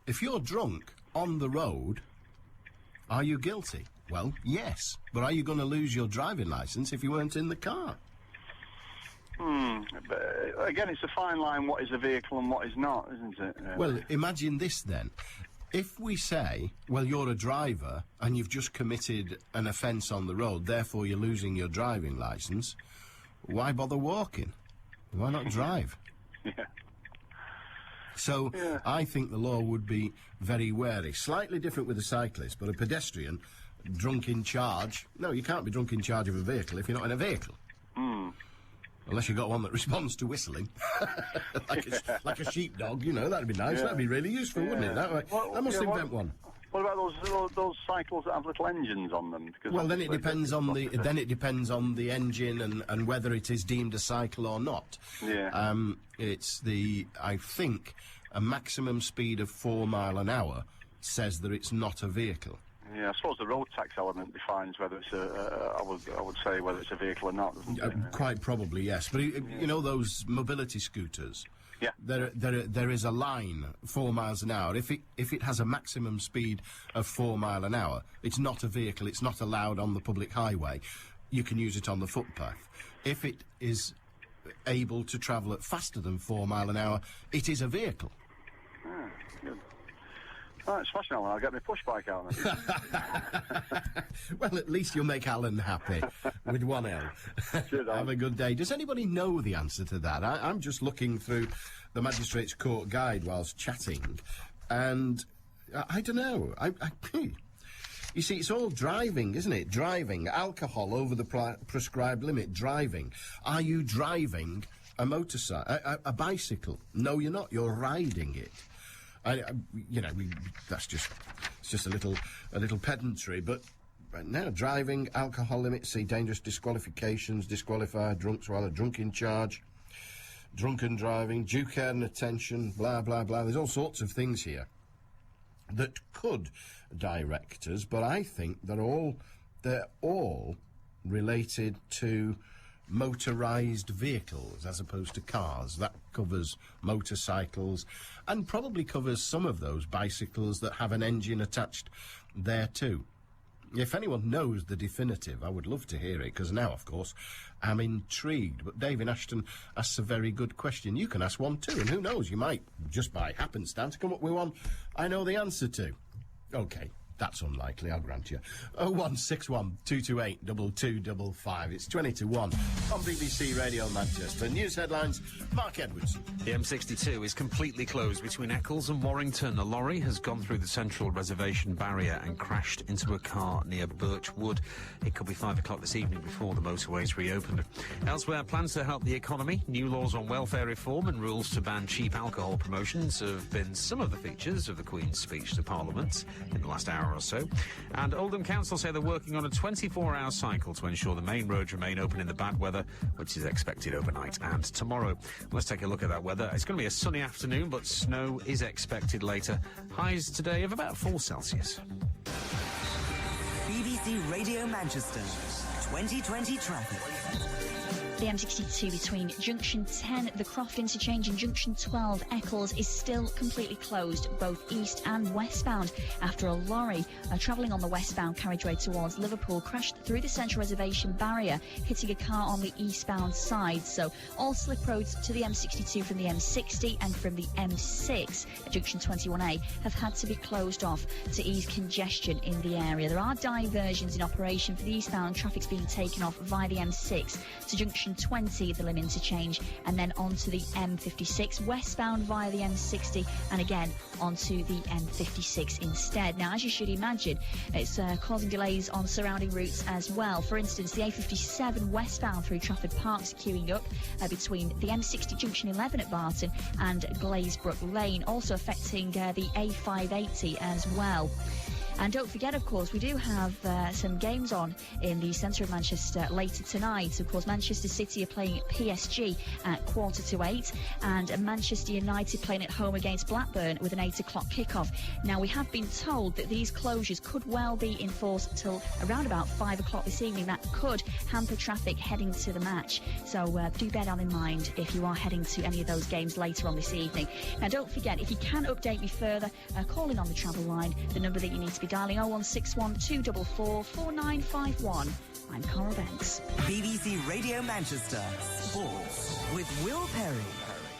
If you're drunk on the road, are you guilty? Well, yes, but are you going to lose your driving licence if you weren't in the car? But again, it's a fine line, what is a vehicle and what is not, isn't it? Well, imagine this then. If we say, well, you're a driver and you've just committed an offence on the road, therefore you're losing your driving licence, why bother walking? Why not drive? Yeah. So I think the law would be very wary. Slightly different with a cyclist, but a pedestrian, drunk in charge. No, you can't be drunk in charge of a vehicle if you're not in a vehicle. Unless you've got one that responds to whistling. like a sheepdog, you know, that'd be nice. Yeah. That'd be really useful, wouldn't it? I must invent one. What about those cycles that have little engines on them? Because well, then it depends on the engine and whether it is deemed a cycle or not. Yeah. It's I think a maximum speed of 4 miles an hour says that it's not a vehicle. Yeah, I suppose the road tax element defines whether it's I would say whether it's a vehicle or not, doesn't it? Quite probably, yes. But you know those mobility scooters. Yeah. There is a line 4 miles an hour. If it has a maximum speed of 4 miles an hour, it's not a vehicle. It's not allowed on the public highway. You can use it on the footpath. If it is able to travel at faster than 4 miles an hour, it is a vehicle. Good. Oh, it's smashing, Alan. I'll get my push bike out then. Well, at least you'll make Alan happy with one L. Have a good day. Does anybody know the answer to that? I'm just looking through the Magistrates' Court Guide whilst chatting, and I don't know. You see, it's all driving, isn't it? Driving. Alcohol over the prescribed limit. Driving. Are you driving a motorcycle, a bicycle? No, you're not. You're riding it. That's just a little pedantry, but now driving, alcohol limits, see dangerous disqualifications, disqualified, drunks while drunk in charge, drunken driving, due care and attention, blah, blah, blah. There's all sorts of things here that could direct us, but I think they're all related to motorised vehicles as opposed to cars. That covers motorcycles and probably covers some of those bicycles that have an engine attached there too. If anyone knows the definitive, I would love to hear it, because now, of course, I'm intrigued. But David Ashton asks a very good question. You can ask one too, and who knows, you might, just by happenstance, come up with one I know the answer to. OK, that's unlikely, I'll grant you. 0161 228 2255. It's 20 to 1 on BBC Radio Manchester. News headlines, Mark Edwards. The M62 is completely closed between Eccles and Warrington. A lorry has gone through the central reservation barrier and crashed into a car near Birchwood. It could be 5 o'clock this evening before the motorways reopened. Elsewhere, plans to help the economy, new laws on welfare reform and rules to ban cheap alcohol promotions have been some of the features of the Queen's speech to Parliament in the last hour or so. And Oldham Council say they're working on a 24-hour cycle to ensure the main roads remain open in the bad weather, which is expected overnight and tomorrow. Let's take a look at that weather. It's going to be a sunny afternoon, but snow is expected later. Highs today of about 4 Celsius. BBC Radio Manchester 2020 traffic. The M62 between Junction 10, the Croft interchange, and Junction 12, Eccles, is still completely closed, both east and westbound, after a lorry travelling on the westbound carriageway towards Liverpool crashed through the central reservation barrier, hitting a car on the eastbound side. So all slip roads to the M62 from the M60 and from the M6 at Junction 21A have had to be closed off to ease congestion in the area. There are diversions in operation for the eastbound. Traffic's being taken off via the M6 to Junction 20, the Lim interchange, and then onto the M56 westbound via the M60, and again onto the M56 instead. Now, as you should imagine, it's causing delays on surrounding routes as well. For instance, the A57 westbound through Trafford Park's queuing up between the M60 Junction 11 at Barton and Glazebrook Lane, also affecting the A580 as well. And don't forget, of course, we do have some games on in the centre of Manchester later tonight. Of course, Manchester City are playing PSG at 7:45, and Manchester United playing at home against Blackburn with an 8 o'clock kickoff. Now, we have been told that these closures could well be in force till around about 5 o'clock this evening. That could hamper traffic heading to the match. So do bear that in mind if you are heading to any of those games later on this evening. Now, don't forget, if you can update me further, call in on the travel line, the number that you need to be dialing 0161 244 4951. I'm Carl Banks. BBC Radio Manchester Sports with Will Perry.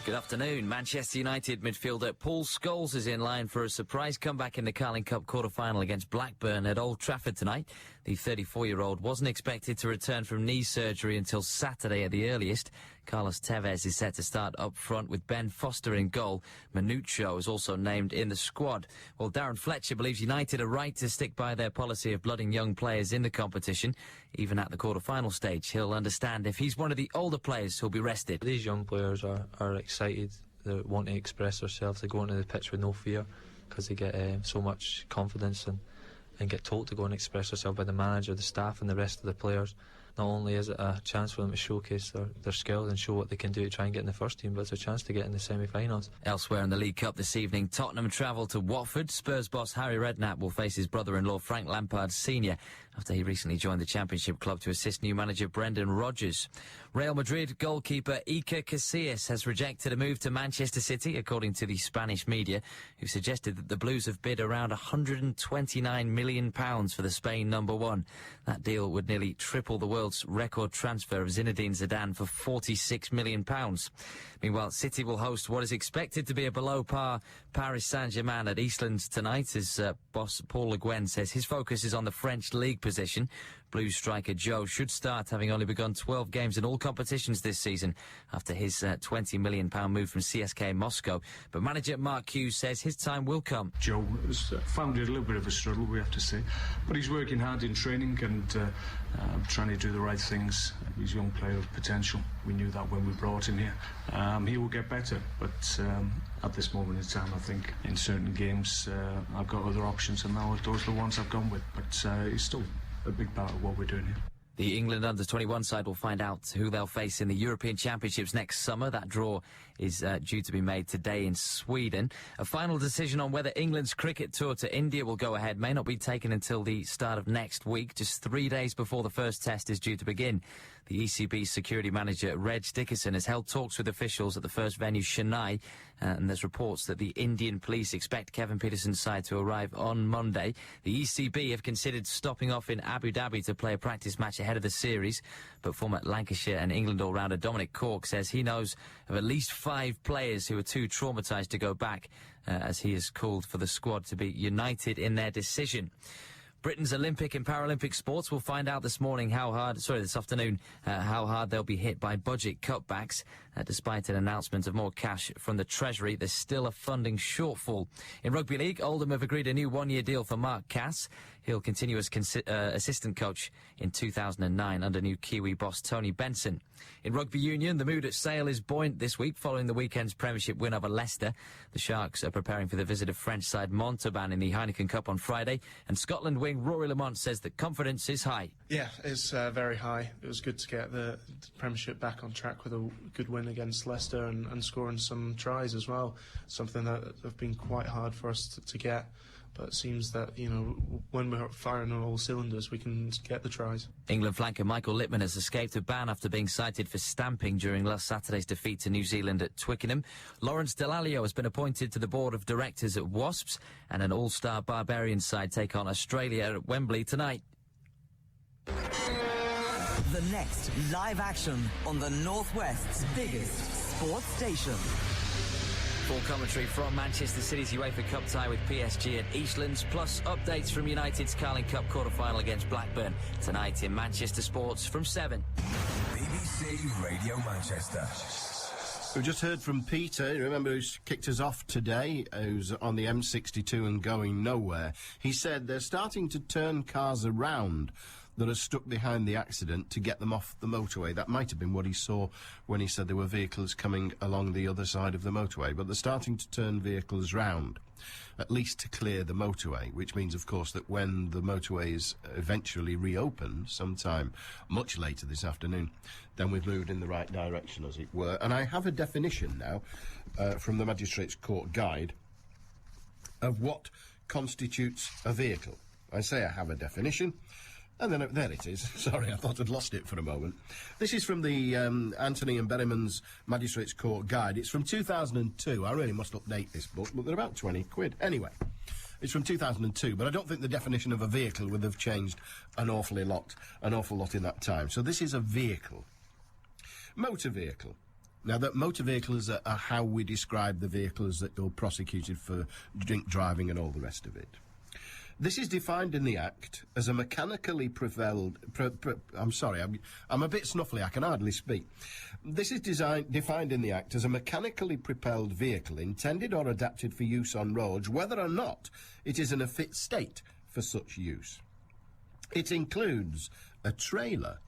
Good afternoon. Manchester United midfielder Paul Scholes is in line for a surprise comeback in the Carling Cup quarter-final against Blackburn at Old Trafford tonight. The 34-year-old wasn't expected to return from knee surgery until Saturday at the earliest. Carlos Tevez is set to start up front with Ben Foster in goal. Manuccio is also named in the squad. Well, Darren Fletcher believes United are right to stick by their policy of blooding young players in the competition. Even at the quarter-final stage, he'll understand if he's one of the older players who'll be rested. These young players are excited. They want to express themselves. They go onto the pitch with no fear because they get so much confidence and get told to go and express themselves by the manager, the staff and the rest of the players. Not only is it a chance for them to showcase their skills and show what they can do to try and get in the first team, but it's a chance to get in the semi-finals. Elsewhere in the League Cup this evening, Tottenham travel to Watford. Spurs boss Harry Redknapp will face his brother-in-law Frank Lampard Sr. after he recently joined the Championship club to assist new manager Brendan Rodgers. Real Madrid goalkeeper Iker Casillas has rejected a move to Manchester City, according to the Spanish media, who suggested that the Blues have bid around £129 million for the Spain number one. That deal would nearly triple the world's record transfer of Zinedine Zidane for £46 million. Meanwhile, City will host what is expected to be a below-par Paris Saint-Germain at Eastlands tonight, as boss Paul Le Guen says his focus is on the French league position. Blues striker Joe should start, having only begun 12 games in all competitions this season after his £20 million move from CSKA Moscow. But manager Mark Hughes says his time will come. Joe has found it a little bit of a struggle, we have to say. But he's working hard in training and trying to do the right things. He's a young player of potential. We knew that when we brought him here. He will get better, but at this moment in time, I think in certain games I've got other options, and now those are the ones I've gone with. But he's still a big part of what we're doing here. The England under-21 side will find out who they'll face in the European Championships next summer. That draw is due to be made today in Sweden. A final decision on whether England's cricket tour to India will go ahead may not be taken until the start of next week, just 3 days before the first test is due to begin. The ECB security manager, Reg Dickerson, has held talks with officials at the first venue, Chennai, and there's reports that the Indian police expect Kevin Pietersen's side to arrive on Monday. The ECB have considered stopping off in Abu Dhabi to play a practice match ahead of the series, but former Lancashire and England all-rounder Dominic Cork says he knows of at least 5 players who are too traumatised to go back, as he has called for the squad to be united in their decision. Britain's Olympic and Paralympic sports will find out this afternoon, how hard they'll be hit by budget cutbacks. Despite an announcement of more cash from the Treasury, there's still a funding shortfall. In Rugby League, Oldham have agreed a new 1-year deal for Mark Cass. He'll continue as assistant coach in 2009 under new Kiwi boss Tony Benson. In Rugby Union, the mood at Sale is buoyant this week following the weekend's Premiership win over Leicester. The Sharks are preparing for the visit of French side Montauban in the Heineken Cup on Friday, and Scotland wing Rory Lamont says that confidence is high. Yeah, it's very high. It was good to get the Premiership back on track with a good win against Leicester and scoring some tries as well, something that have been quite hard for us to get. But it seems that, when we're firing on all cylinders, we can get the tries. England flanker Michael Littman has escaped a ban after being cited for stamping during last Saturday's defeat to New Zealand at Twickenham. Lawrence Dallaglio has been appointed to the board of directors at Wasps, and an all-star Barbarians side take on Australia at Wembley tonight. The next live action on the Northwest's biggest sports station. Full commentary from Manchester City's UEFA Cup tie with PSG at Eastlands, plus updates from United's Carling Cup quarter-final against Blackburn tonight in Manchester Sports from 7. BBC Radio Manchester. We've just heard from Peter, you remember, who's kicked us off today, who's on the M62 and going nowhere. He said they're starting to turn cars around that are stuck behind the accident to get them off the motorway. That might have been what he saw when he said there were vehicles coming along the other side of the motorway. But they're starting to turn vehicles round, at least to clear the motorway, which means, of course, that when the motorway is eventually reopened, sometime much later this afternoon, then we've moved in the right direction, as it were. And I have a definition now from the Magistrates' Court Guide of what constitutes a vehicle. I say I have a definition, and then there it is. Sorry, I thought I'd lost it for a moment. This is from the Anthony and Berryman's Magistrates' Court Guide. It's from 2002. I really must update this book, but they're about 20 quid. Anyway, it's from 2002, but I don't think the definition of a vehicle would have changed an awful lot in that time. So this is a vehicle. Motor vehicle. Now, that motor vehicles are how we describe the vehicles that are prosecuted for drink driving and all the rest of it. This is defined in the Act as a mechanically propelled... I'm sorry, I'm a bit snuffly, I can hardly speak. This is defined in the Act as a mechanically propelled vehicle intended or adapted for use on roads, whether or not it is in a fit state for such use. It includes a trailer,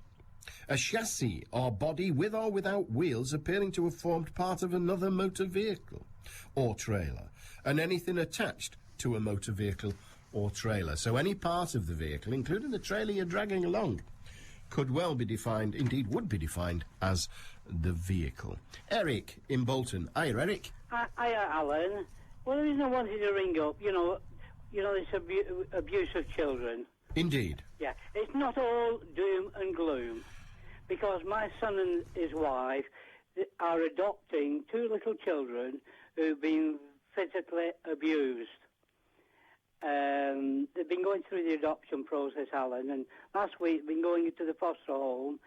a chassis or body with or without wheels appearing to have formed part of another motor vehicle or trailer, and anything attached to a motor vehicle or trailer. So any part of the vehicle, including the trailer you're dragging along, could well be defined, indeed would be defined, as the vehicle. Eric in Bolton. Hiya, Eric. Hiya, Alan. Well, the reason I wanted to ring up, this abuse of children. Indeed. Yeah, it's not all doom and gloom, because my son and his wife are adopting 2 little children who've been physically abused. They've been going through the adoption process, Alan, and last week been going into the foster home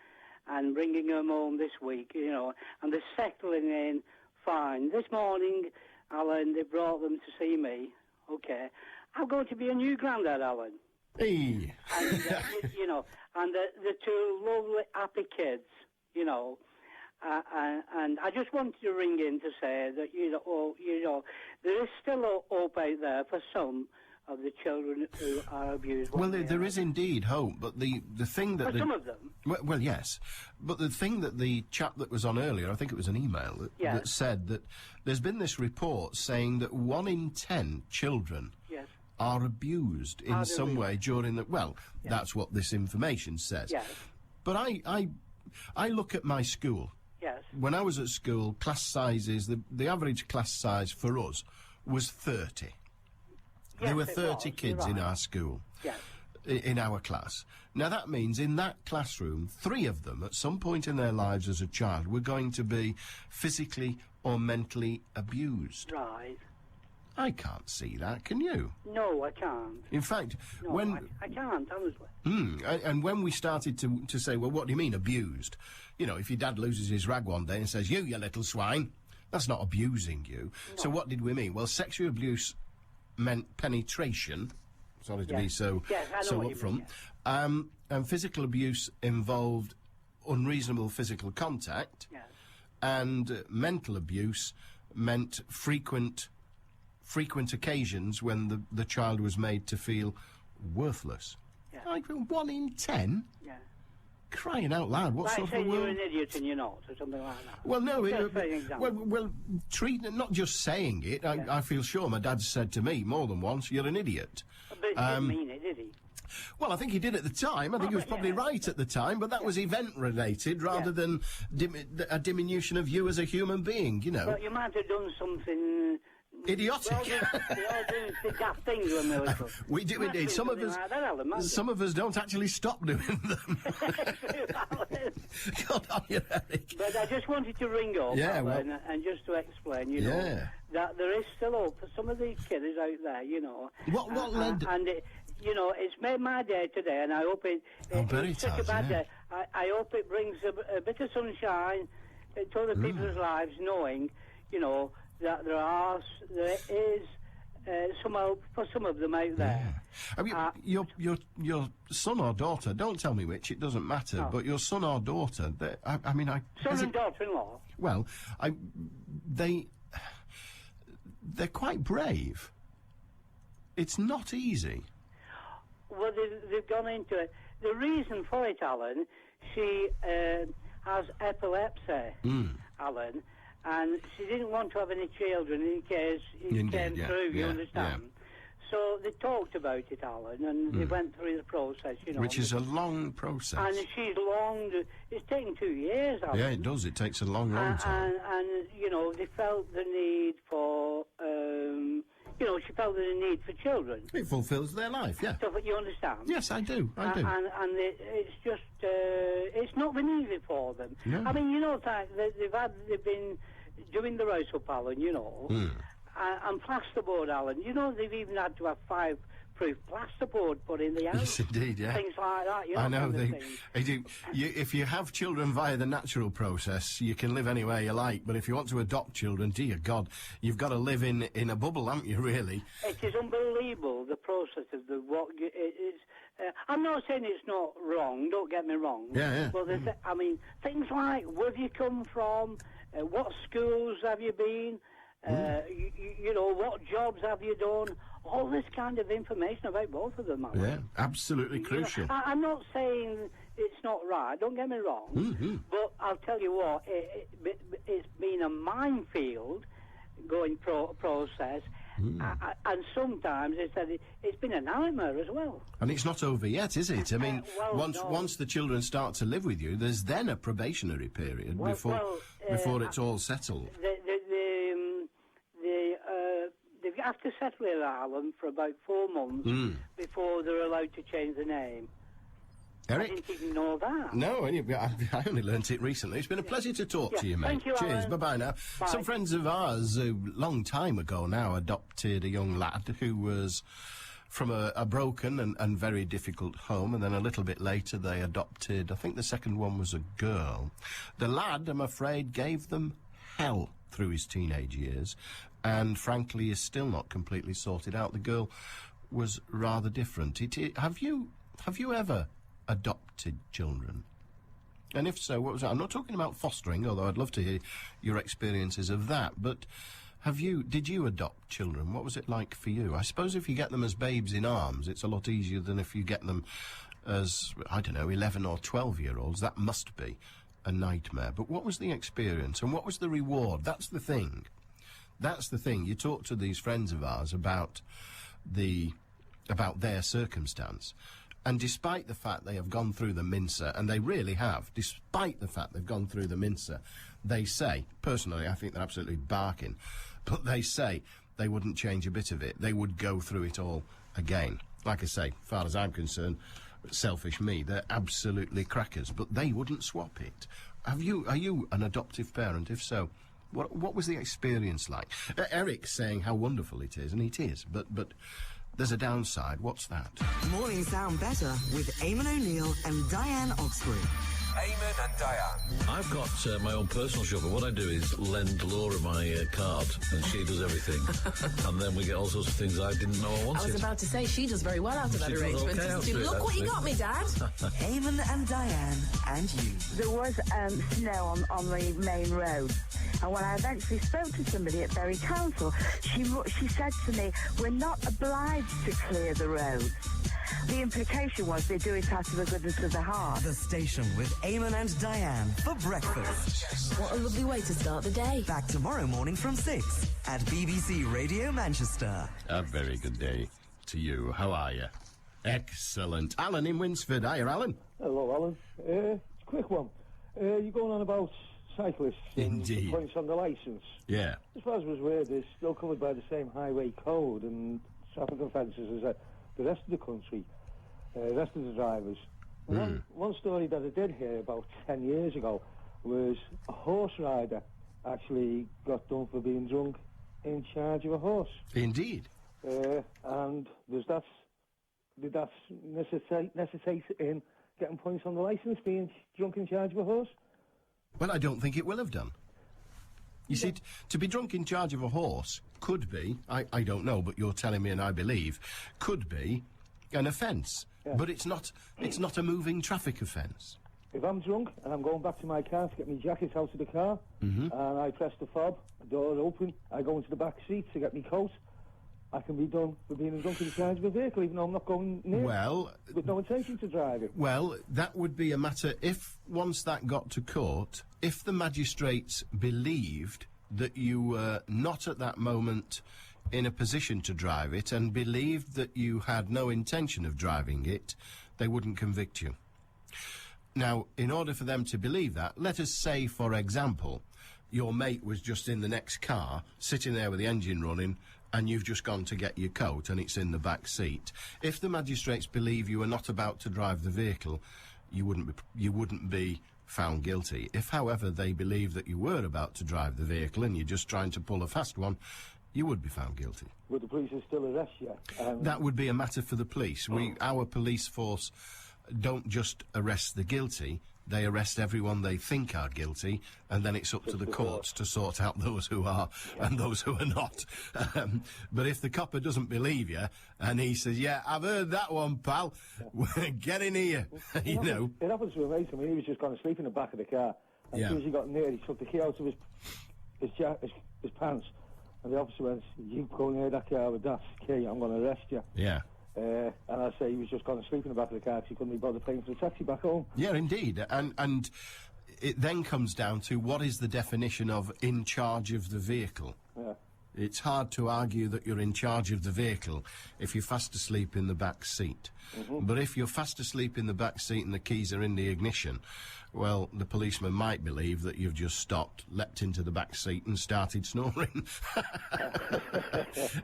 and bringing them home this week, and they're settling in fine. This morning, Alan, they brought them to see me. Okay. I'm going to be a new granddad, Alan. Hey. And, and the 2 lovely, happy kids, and I just wanted to ring in to say that, there is still hope out there for some of the children who are abused. Well, there is indeed hope, but the thing that... For some of them. Well, yes. But the thing that the chap that was on earlier, I think it was an email, that said that there's been this report saying that 1 in 10 children are abused in some way during the... Well, that's what this information says. Yes. But I look at my school. Yes. When I was at school, class sizes, the average class size for us was 30. Yes, there were 30 kids in our school. Yes. in our class. Now, that means in that classroom, 3 of them, at some point in their lives as a child, were going to be physically or mentally abused. Right. I can't see that, can you? No, I can't. In fact, No, when... I can't, honestly. And when we started to say, well, what do you mean abused? You know, if your dad loses his rag one day and says, you little swine, that's not abusing you. No. So what did we mean? Well, sexual abuse meant penetration. Sorry to be so upfront. And physical abuse involved unreasonable physical contact. Yes. And mental abuse meant frequent occasions when the child was made to feel worthless. Yeah. Like 1 in 10? Yeah. Crying out loud, what sort of a world? You're an idiot and you're not, or something like that. Well, no, not just saying it. Yeah. I feel sure my dad said to me more than once, you're an idiot. But he didn't mean it, did he? Well, I think he did at the time. I think he was probably right at the time, but that was event-related rather than a diminution of you as a human being, you know. Well, you might have done something... idiotic. We all do daft things when we were little. We do indeed. Some of us don't actually stop doing them. God on you, Eric. But I just wanted to ring up and just to explain, you know, that there is still hope for some of these kids out there, you know. What led... you know, it's made my day today, and I hope it's such a bad day. I hope it brings a bit of sunshine to other people's lives, knowing, you know, that there is some hope for some of them out there. I mean, your son or daughter, don't tell me which, it doesn't matter, but your son or daughter, son and daughter-in-law? Well, they're quite brave. It's not easy. Well, they've gone into it. The reason for it, Alan, she has epilepsy, Alan, and she didn't want to have any children in case it came through, you understand? Yeah. So they talked about it, Alan, and they went through the process, you know. Which is a long process. And she's long... It's taken 2 years, Alan. Yeah, it does. It takes a long time. And, you know, they felt the need for... you know, she felt the need for children. It fulfills their life, yeah. So, you understand? Yes, I do. And it's just... it's not been easy for them. No. I mean, you know, they've been doing the rouse-up, Alan, you know... and plasterboard, Alan. You know, they've even had to have 5-proof plasterboard put in the house. Yes, indeed, yeah. Things like that, you know. I know, they do. If you have children via the natural process, you can live anywhere you like, but if you want to adopt children, dear God, you've got to live in a bubble, haven't you, really? It is unbelievable, the process of I'm not saying it's not wrong, don't get me wrong. Yeah. Well, I mean, things like, where have you come from? What schools have you been? You know, what jobs have you done? All this kind of information about both of them. Yeah, absolutely crucial. I'm not saying it's not right, don't get me wrong, but I'll tell you what, it's been a minefield going process, and sometimes it's been a nightmare as well. And it's not over yet, is it? I mean, once the children start to live with you, there's then a probationary period before it's all settled. They have to settle in Ireland for about 4 months before they're allowed to change the name. Eric? I didn't even know that. No, I only learnt it recently. It's been a pleasure to talk to you, mate. Thank you, Cheers, Alan. bye-bye now. Bye. Some friends of ours, a long time ago now, adopted a young lad who was from a broken and very difficult home, and then a little bit later they adopted, I think the second one was a girl. The lad, I'm afraid, gave them hell through his teenage years, and frankly is still not completely sorted out. The girl was rather different. Have you ever adopted children? And if so, what was that? I'm not talking about fostering, although I'd love to hear your experiences of that, but did you adopt children? What was it like for you? I suppose if you get them as babes in arms, it's a lot easier than if you get them as, I don't know, 11 or 12-year-olds. That must be a nightmare. But what was the experience, and what was the reward? That's the thing. You talk to these friends of ours about their circumstance, and despite the fact they have gone through the mincer, and they really have, despite the fact they've gone through the mincer, they say, personally, I think they're absolutely barking, but they say they wouldn't change a bit of it. They would go through it all again. like I say, as far as I'm concerned, selfish me, they're absolutely crackers, but they wouldn't swap it. Are you an adoptive parent? If so, what was the experience like? Eric's saying how wonderful it is, and it is, but there's a downside. What's that? Mornings sound better with Eamon O'Neill and Diane Oxbury. Eamon and Diane. I've got my own personal shopper. What I do is lend Laura my card, and she does everything. And then we get all sorts of things I didn't know I wanted. I was about to say, she does very well out of that She does arrangement. okay out Just of it, look what you got me, Dad. Eamon and Diane and you. There was snow on the main road. And when I eventually spoke to somebody at Bury Council, she said to me, we're not obliged to clear the roads. The implication was they do it out of the goodness of their heart. The station with Eamon and Diane for breakfast. What a lovely way to start the day. Back tomorrow morning from 6 at BBC Radio Manchester. A very good day to you. How are you? Excellent. Alan in Winsford. Hiya, Alan. Hello, Alan. It's a quick one. You're going on about cyclists. Indeed. And points on the licence. Yeah. As far as was aware, they're still covered by the same highway code and traffic offences as the rest of the country, the rest of the drivers. One story that I did hear about 10 years ago was a horse rider actually got done for being drunk in charge of a horse. Indeed. And did that necessitate in getting points on the licence, being drunk in charge of a horse? Well, I don't think it will have done. You see, to be drunk in charge of a horse could be, I don't know, but you're telling me and I believe, could be an offence. Yeah. But it's not a moving traffic offence. If I'm drunk and I'm going back to my car to get my jacket out of the car, and I press the fob, the door open, I go into the back seat to get my coat, I can be done for being drunk in charge of a vehicle, even though I'm not going near with no intention to drive it. Well, that would be a matter if, once that got to court, if the magistrates believed that you were not at that moment in a position to drive it and believed that you had no intention of driving it, they wouldn't convict you. Now, in order for them to believe that, let us say, for example, your mate was just in the next car, sitting there with the engine running, and you've just gone to get your coat and it's in the back seat. If the magistrates believe you were not about to drive the vehicle, you wouldn't be found guilty. If, however, they believe that you were about to drive the vehicle and you're just trying to pull a fast one, you would be found guilty. Would the police still arrest you? That would be a matter for the police. Our police force don't just arrest the guilty, they arrest everyone they think are guilty, and then it's up to the courts to sort out those who are and those who are not. But if the copper doesn't believe you, and he says, yeah, I've heard that one, pal, get in here, you know. It happens to a mate. I mean, he was just going to sleep in the back of the car, and as soon as he got near, he took the key out of his pants, and the officer went, you go near that car with that key, I'm going to arrest you. Yeah. And I say he was just going to sleep in the back of the car because he couldn't be bothered paying for the taxi back home. Yeah, indeed. And it then comes down to what is the definition of in charge of the vehicle. Yeah. It's hard to argue that you're in charge of the vehicle if you're fast asleep in the back seat. But if you're fast asleep in the back seat and the keys are in the ignition, well, the policeman might believe that you've just stopped, leapt into the back seat and started snoring.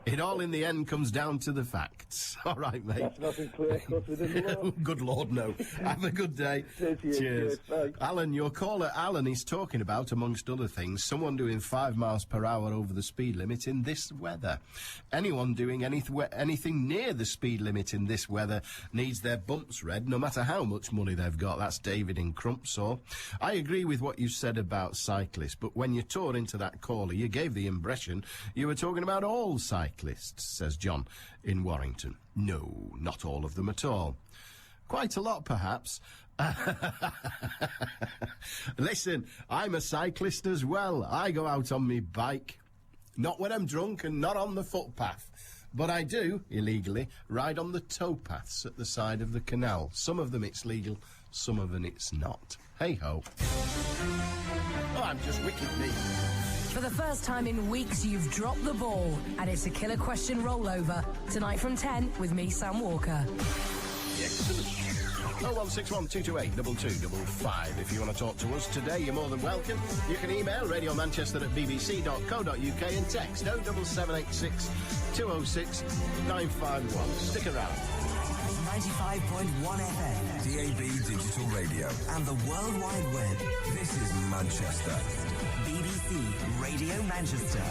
It all in the end comes down to the facts. All right, mate. That's nothing clear-cut within the law. Good Lord, no. Have a good day. Cheers. Bye. Alan, your caller Alan is talking about, amongst other things, someone doing 5 miles per hour over the speed limit in this weather. Anyone doing anything near the speed limit in this weather needs their bumps read, no matter how much money they've got. That's David in Crumpsaw. I agree with what you said about cyclists, but when you tore into that caller, you gave the impression you were talking about all cyclists, says John in Warrington. No, not all of them at all. Quite a lot, perhaps. Listen, I'm a cyclist as well. I go out on me bike. Not when I'm drunk and not on the footpath. But I do, illegally, ride on the towpaths at the side of the canal. Some of them it's legal, some of them it's not. Hey-ho. Oh, I'm just wicked me. For the first time in weeks, you've dropped the ball, and it's a killer question rollover. Tonight from 10 with me, Sam Walker. Excellent. 0161 228 2255. If you want to talk to us today, you're more than welcome. You can email radiomanchester@bbc.co.uk and text 07786 206 951. Stick around. 95.1 FM, DAB digital radio. and the World Wide Web. This is Manchester. BBC Radio Manchester.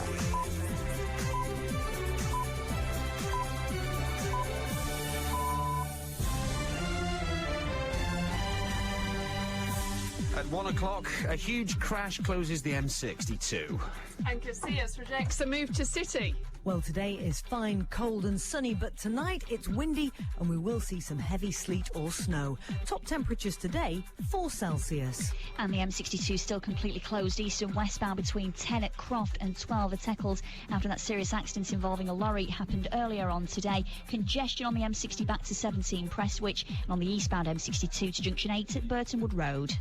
At 1 o'clock, a huge crash closes the M62. And Casillas rejects a move to City. Well, today is fine, cold and sunny, but tonight it's windy and we will see some heavy sleet or snow. Top temperatures today, 4 Celsius. And the M62 still completely closed east and westbound between 10 at Croft and 12 at Eccles after that serious accident involving a lorry happened earlier on today. Congestion on the M60 back to 17 Prestwich and on the eastbound M62 to junction 8 at Burtonwood Road.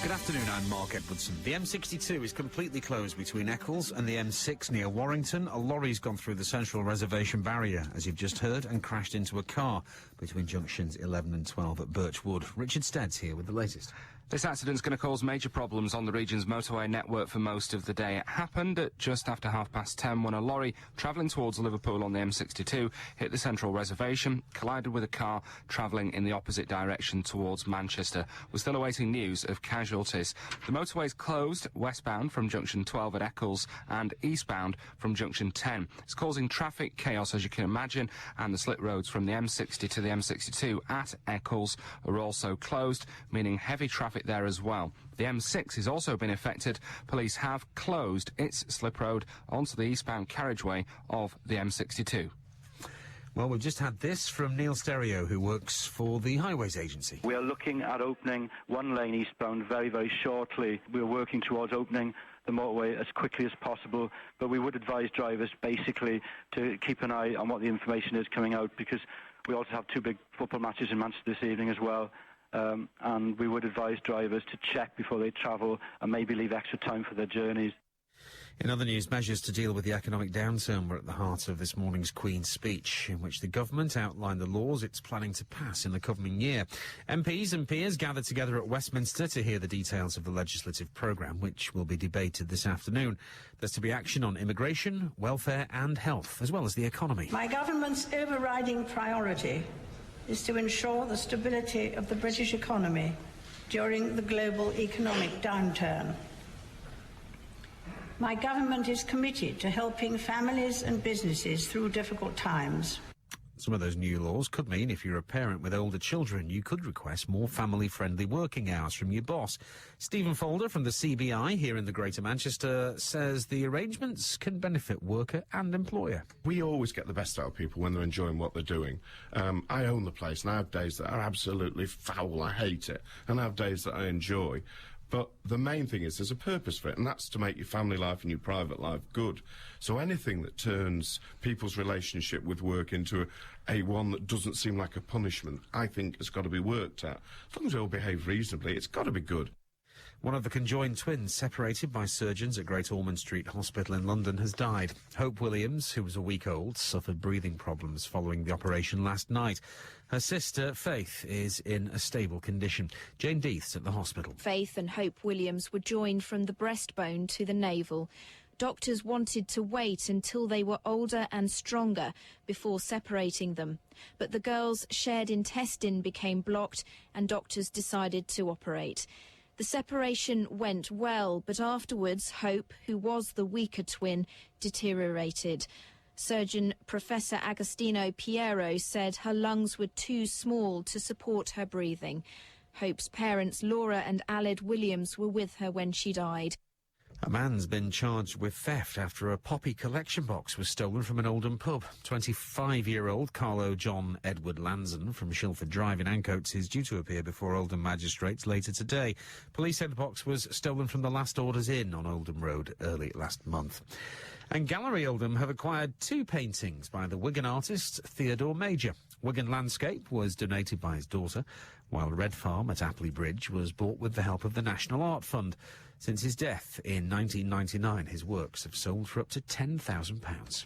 Good afternoon, I'm Mark Edwardson. The M62 is completely closed between Eccles and the M6 near Warrington. A lorry's gone through the central reservation barrier, as you've just heard, and crashed into a car between junctions 11 and 12 at Birchwood. Richard Stead's here with the latest. This accident's going to cause major problems on the region's motorway network for most of the day. It happened at just after 10:30 when a lorry travelling towards Liverpool on the M62 hit the central reservation, collided with a car travelling in the opposite direction towards Manchester. We're still awaiting news of casualties. The motorway's closed westbound from junction 12 at Eccles and eastbound from junction 10. It's causing traffic chaos, as you can imagine, and the slip roads from the M60 to the M62 at Eccles are also closed, meaning heavy traffic there as well. The M6 has also been affected. Police have closed its slip road onto the eastbound carriageway of the M62. Well, we've just had this from Neil Stereo, who works for the Highways Agency. We are looking at opening one lane eastbound very, very shortly. We're working towards opening the motorway as quickly as possible, but we would advise drivers basically to keep an eye on what the information is coming out, because we also have 2 big football matches in Manchester this evening as well. And we would advise drivers to check before they travel and maybe leave extra time for their journeys. In other news, measures to deal with the economic downturn were at the heart of this morning's Queen's speech, in which the government outlined the laws it's planning to pass in the coming year. MPs and peers gathered together at Westminster to hear the details of the legislative programme, which will be debated this afternoon. There's to be action on immigration, welfare and health, as well as the economy. My government's overriding priority is to ensure the stability of the British economy during the global economic downturn. My government is committed to helping families and businesses through difficult times. Some of those new laws could mean if you're a parent with older children, you could request more family-friendly working hours from your boss. Stephen Folder from the CBI here in the Greater Manchester says the arrangements can benefit worker and employer. We always get the best out of people when they're enjoying what they're doing. I own the place and I have days that are absolutely foul, I hate it, and I have days that I enjoy. But the main thing is there's a purpose for it, and that's to make your family life and your private life good. So anything that turns people's relationship with work into a one that doesn't seem like a punishment, I think has got to be worked at. As long as they all behave reasonably, it's got to be good. One of the conjoined twins separated by surgeons at Great Ormond Street Hospital in London has died. Hope Williams, who was a week old, suffered breathing problems following the operation last night. Her sister, Faith, is in a stable condition. Jane Death's at the hospital. Faith and Hope Williams were joined from the breastbone to the navel. Doctors wanted to wait until they were older and stronger before separating them. But the girls' shared intestine became blocked and doctors decided to operate. The separation went well, but afterwards, Hope, who was the weaker twin, deteriorated. Surgeon Professor Agostino Piero said her lungs were too small to support her breathing. Hope's parents, Laura and Aled Williams, were with her when she died. A man's been charged with theft after a poppy collection box was stolen from an Oldham pub. 25-year-old Carlo John Edward Lanson from Shilford Drive in Ancoats is due to appear before Oldham magistrates later today. Police said the box was stolen from the Last Orders Inn on Oldham Road early last month. And Gallery Oldham have acquired 2 paintings by the Wigan artist Theodore Major. Wigan Landscape was donated by his daughter, while Red Farm at Apley Bridge was bought with the help of the National Art Fund. Since his death in 1999, his works have sold for up to £10,000.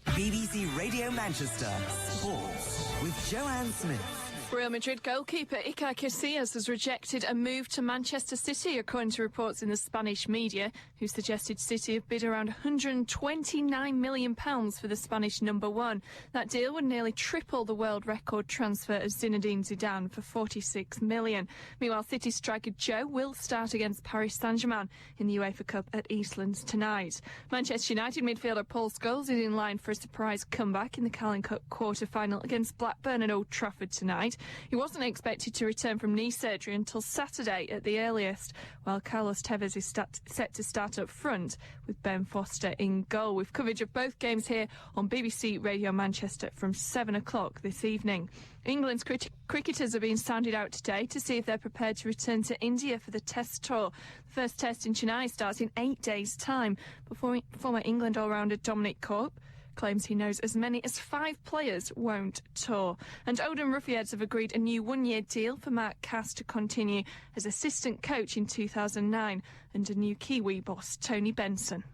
BBC Radio Manchester Sports with Joanne Smith. Real Madrid goalkeeper Iker Casillas has rejected a move to Manchester City, according to reports in the Spanish media, who suggested City have bid around £129 million for the Spanish number one. That deal would nearly triple the world record transfer of Zinedine Zidane for £46 million. Meanwhile, City striker Joe will start against Paris Saint-Germain in the UEFA Cup at Eastlands tonight. Manchester United midfielder Paul Scholes is in line for a surprise comeback in the Carling Cup quarter-final against Blackburn at Old Trafford tonight. He wasn't expected to return from knee surgery until Saturday at the earliest, while Carlos Tevez is set to start up front with Ben Foster in goal, with coverage of both games here on BBC Radio Manchester from 7 o'clock this evening. England's cricketers are being sounded out today to see if they're prepared to return to India for the Test tour. The first Test in Chennai starts in 8 days' time. Before former England all-rounder Dominic Corp claims he knows as many as 5 players won't tour. And Oldham Ruffians have agreed a new one-year deal for Mark Cass to continue as assistant coach in 2009 under new Kiwi boss Tony Benson.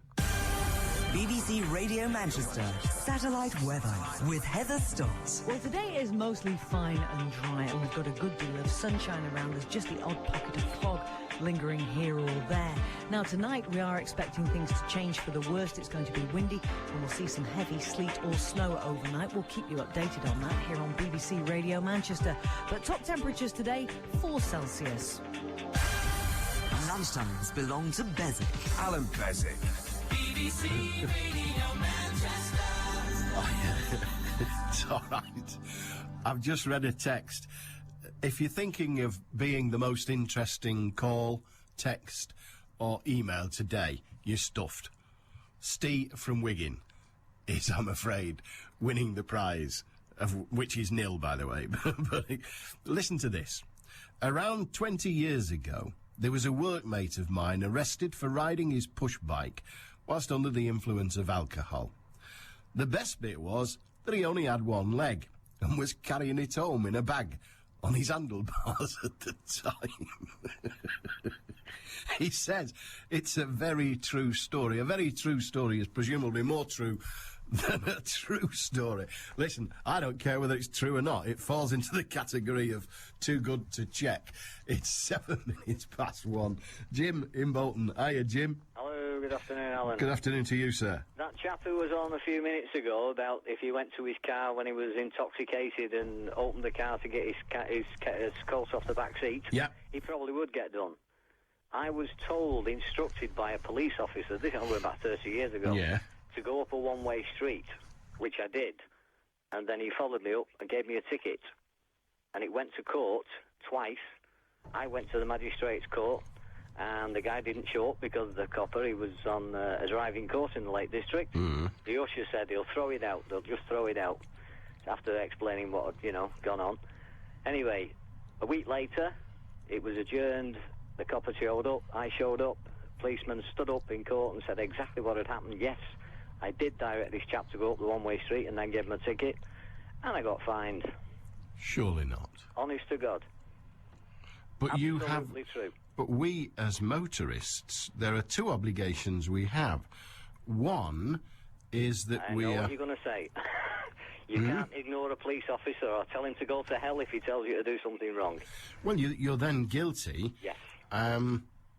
BBC Radio Manchester, satellite weather with Heather Stott. Well, today is mostly fine and dry, and we've got a good deal of sunshine around us, just the odd pocket of fog lingering here or there. Now, tonight we are expecting things to change for the worst. It's going to be windy, and we'll see some heavy sleet or snow overnight. We'll keep you updated on that here on BBC Radio Manchester. But top temperatures today, 4 Celsius. Lunchtimes belong to Beswick. Allan Beswick. BBC Radio Manchester. Oh, yeah. It's all right. I've just read a text. If you're thinking of being the most interesting call, text or email today, you're stuffed. Steve from Wigan is, I'm afraid, winning the prize, which is nil, by the way. But listen to this. Around 20 years ago, there was a workmate of mine arrested for riding his push bike whilst under the influence of alcohol. The best bit was that he only had one leg and was carrying it home in a bag on his handlebars at the time. He says it's a very true story. A very true story is presumably more true than a true story. Listen, I don't care whether it's true or not. It falls into the category of too good to check. It's 7 minutes past 1. Jim in Bolton. Hiya, Jim. Hello, good afternoon, Alan. Good afternoon to you, sir. That chap who was on a few minutes ago about if he went to his car when he was intoxicated and opened the car to get his coat off the back seat, yeah, he probably would get done. I was told, instructed by a police officer, this was about 30 years ago, yeah, to go up a one-way street, which I did, and then he followed me up and gave me a ticket, and it went to court twice. I went to the magistrate's court, and the guy didn't show up because the copper, he was on a driving course in the Lake District. The usher said he'll throw it out, they'll just throw it out, after explaining what had, gone on. Anyway, a week later, it was adjourned, the copper showed up, I showed up, policeman stood up in court and said exactly what had happened. Yes, I did direct this chap to go up the one-way street and then gave him a ticket, and I got fined. Surely not. Honest to God. But Absolutely you have... true. But we, as motorists, there are 2 obligations we have. One is that I know what you're going to say. You can't ignore a police officer or tell him to go to hell if he tells you to do something wrong. Well, you're then guilty. Yes.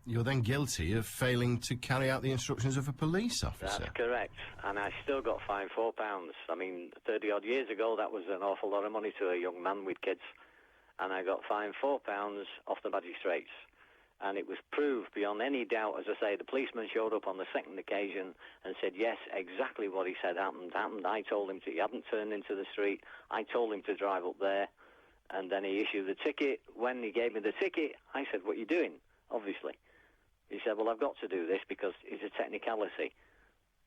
You're then guilty of failing to carry out the instructions of a police officer. That's correct. And I still got fined £4. I mean, 30-odd years ago, that was an awful lot of money to a young man with kids. And I got fined £4 off the magistrates. And it was proved beyond any doubt, as I say, the policeman showed up on the second occasion and said, yes, exactly what he said happened. I told him he hadn't turned into the street. I told him to drive up there. And then he issued the ticket. When he gave me the ticket, I said, what are you doing? Obviously. He said, well, I've got to do this because it's a technicality.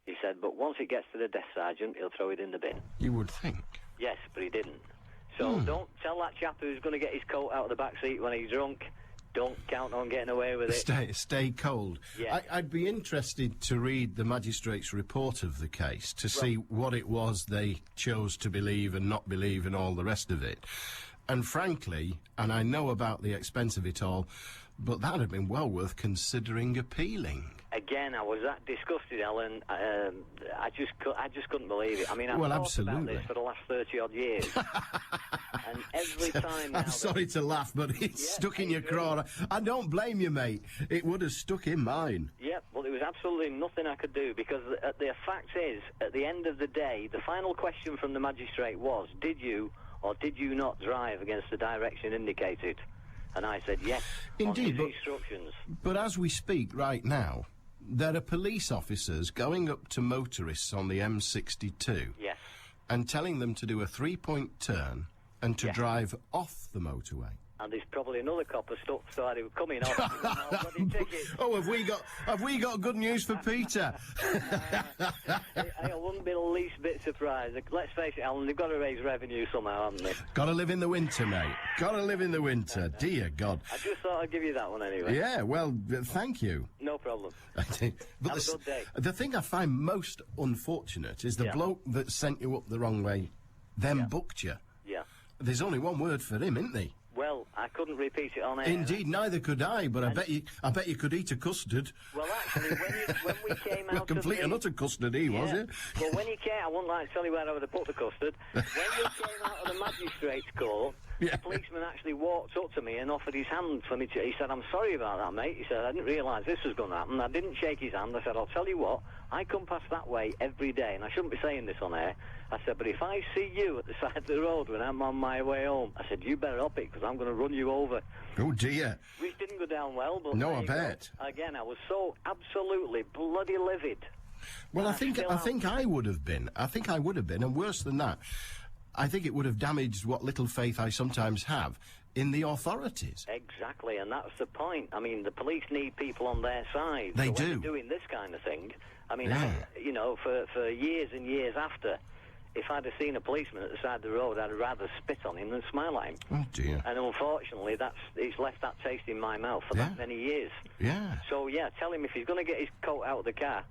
He said, but once it gets to the desk sergeant, he'll throw it in the bin. You would think. Yes, but he didn't. So don't tell that chap who's going to get his coat out of the back seat when he's drunk, don't count on getting away with it. Stay cold. Yeah. I'd be interested to read the magistrate's report of the case to see what it was they chose to believe and not believe and all the rest of it. And frankly, and I know about the expense of it all, but that would have been well worth considering appealing. again, I was that disgusted, Alan. I just couldn't believe it. I mean, I've thought about this for the last 30-odd years. And every time I'm sorry to laugh, but it's stuck in your craw. I don't blame you, mate. It would have stuck in mine. Yep, well, there was absolutely nothing I could do, because the fact is, at the end of the day, the final question from the magistrate was, did you or did you not drive against the direction indicated? And I said yes, indeed, on his instructions. But as we speak right now, there are police officers going up to motorists on the M62 and telling them to do a 3-point turn and to drive off the motorway. And there's probably another copper started coming off. Oh, have we got good news for Peter? I wouldn't be the least bit surprised. Let's face it, Alan, they've got to raise revenue somehow, haven't they? Got to live in the winter, mate. Got to live in the winter. Dear God. I just thought I'd give you that one anyway. Yeah, well, thank you. No problem. But Have a good day. The thing I find most unfortunate is the bloke that sent you up the wrong way then booked you. Yeah. There's only one word for him, isn't there? Well, I couldn't repeat it on air. Indeed, neither could I, but I bet you could eat a custard. Well, actually, when we came out complete and utter custard, was it? Well, when he came, I wouldn't like to tell you where I would have put the custard. When we came out of the magistrate's court, the policeman actually walked up to me and offered his hand for me to... He said, I'm sorry about that, mate. He said, I didn't realise this was going to happen. I didn't shake his hand. I said, I'll tell you what, I come past that way every day, and I shouldn't be saying this on air. I said, but if I see you at the side of the road when I'm on my way home, I said, you better up it, because I'm going to run you over. Oh, dear. Which didn't go down well, but... No, I bet. Again, I was so absolutely bloody livid. Well, I think I would have been. I think I would have been, and worse than that, I think it would have damaged what little faith I sometimes have in the authorities. Exactly, and that's the point. I mean, the police need people on their side. They so do. When they're doing this kind of thing, I mean, for years and years after, if I'd have seen a policeman at the side of the road, I'd rather spit on him than smile at him. Oh, dear. And unfortunately, it's left that taste in my mouth for that many years. Yeah. So, tell him if he's going to get his coat out of the car,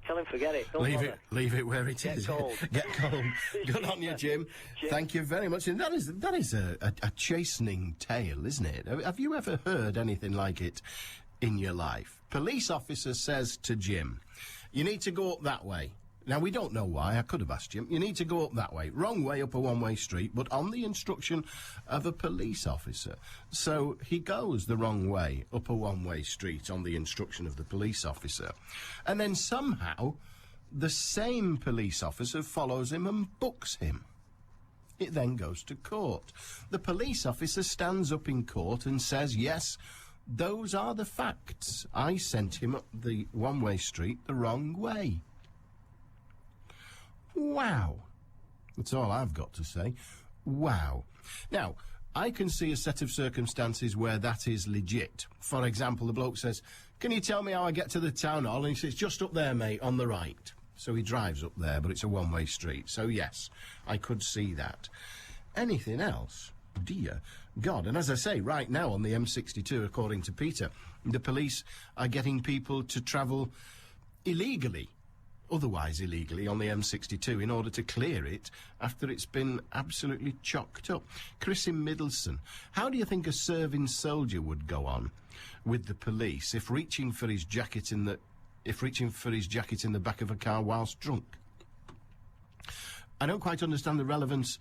tell him forget it. Don't leave bother. Leave it where it is. Get cold. Get cold. Good on you, Jim. Thank you very much. And that is a chastening tale, isn't it? Have you ever heard anything like it in your life? Police officer says to Jim, you need to go up that way. Now, we don't know why. I could have asked Jim. You need to go up that way. Wrong way up a one-way street, but on the instruction of a police officer. So he goes the wrong way up a one-way street on the instruction of the police officer. And then somehow the same police officer follows him and books him. It then goes to court. The police officer stands up in court and says, yes, those are the facts. I sent him up the one-way street the wrong way. Wow. That's all I've got to say. Wow. Now, I can see a set of circumstances where that is legit. For example, the bloke says, can you tell me how I get to the town hall? And he says, just up there, mate, on the right. So he drives up there, but it's a one-way street. So, yes, I could see that. Anything else? Dear God. And as I say, right now on the M62, according to Peter, the police are getting people to travel illegally. Otherwise illegally on the M62 in order to clear it after it's been absolutely chocked up. Chris in Middleton, how do you think a serving soldier would go on with the police if reaching for his jacket in the back of a car whilst drunk? I don't quite understand the relevance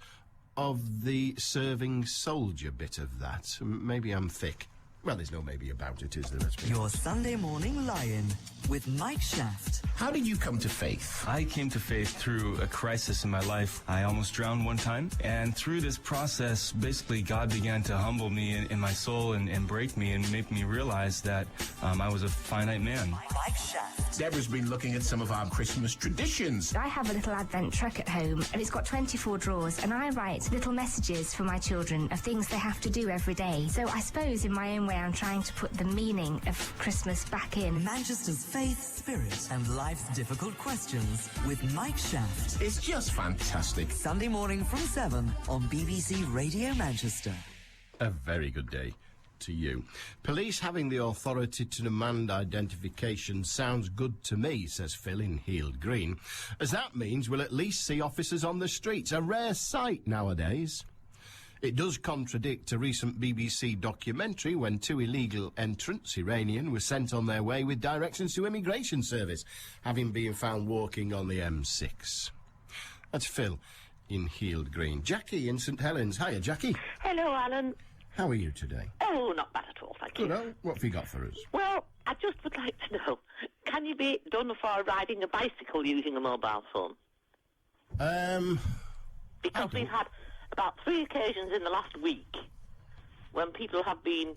of the serving soldier bit of that. Maybe I'm thick. Well, there's no maybe about it, is there? Your Sunday Morning Lion with Mike Shaft. How did you come to faith? I came to faith through a crisis in my life. I almost drowned one time. And through this process, basically, God began to humble me in my soul and break me and make me realize that I was a finite man. Mike Shaft. Deborah's been looking at some of our Christmas traditions. I have a little Advent truck at home, and it's got 24 drawers, and I write little messages for my children of things they have to do every day. So I suppose in my own way I'm trying to put the meaning of Christmas back in. Manchester's faith, spirit, and life's difficult questions with Mike Shaft. It's just fantastic. Sunday morning from 7 on BBC Radio Manchester. A very good day to you. Police having the authority to demand identification sounds good to me, says Phil in Heald Green, as that means we'll at least see officers on the streets, a rare sight nowadays. It does contradict a recent BBC documentary when 2 illegal entrants, Iranian, were sent on their way with directions to immigration service, having been found walking on the M6. That's Phil in Heald Green. Jackie in St Helens. Hiya, Jackie. Hello, Alan. How are you today? Oh, not bad at all, thank you. Good. What have you got for us? Well, I just would like to know, can you be done for riding a bicycle using a mobile phone? Because we've had about 3 occasions in the last week when people have been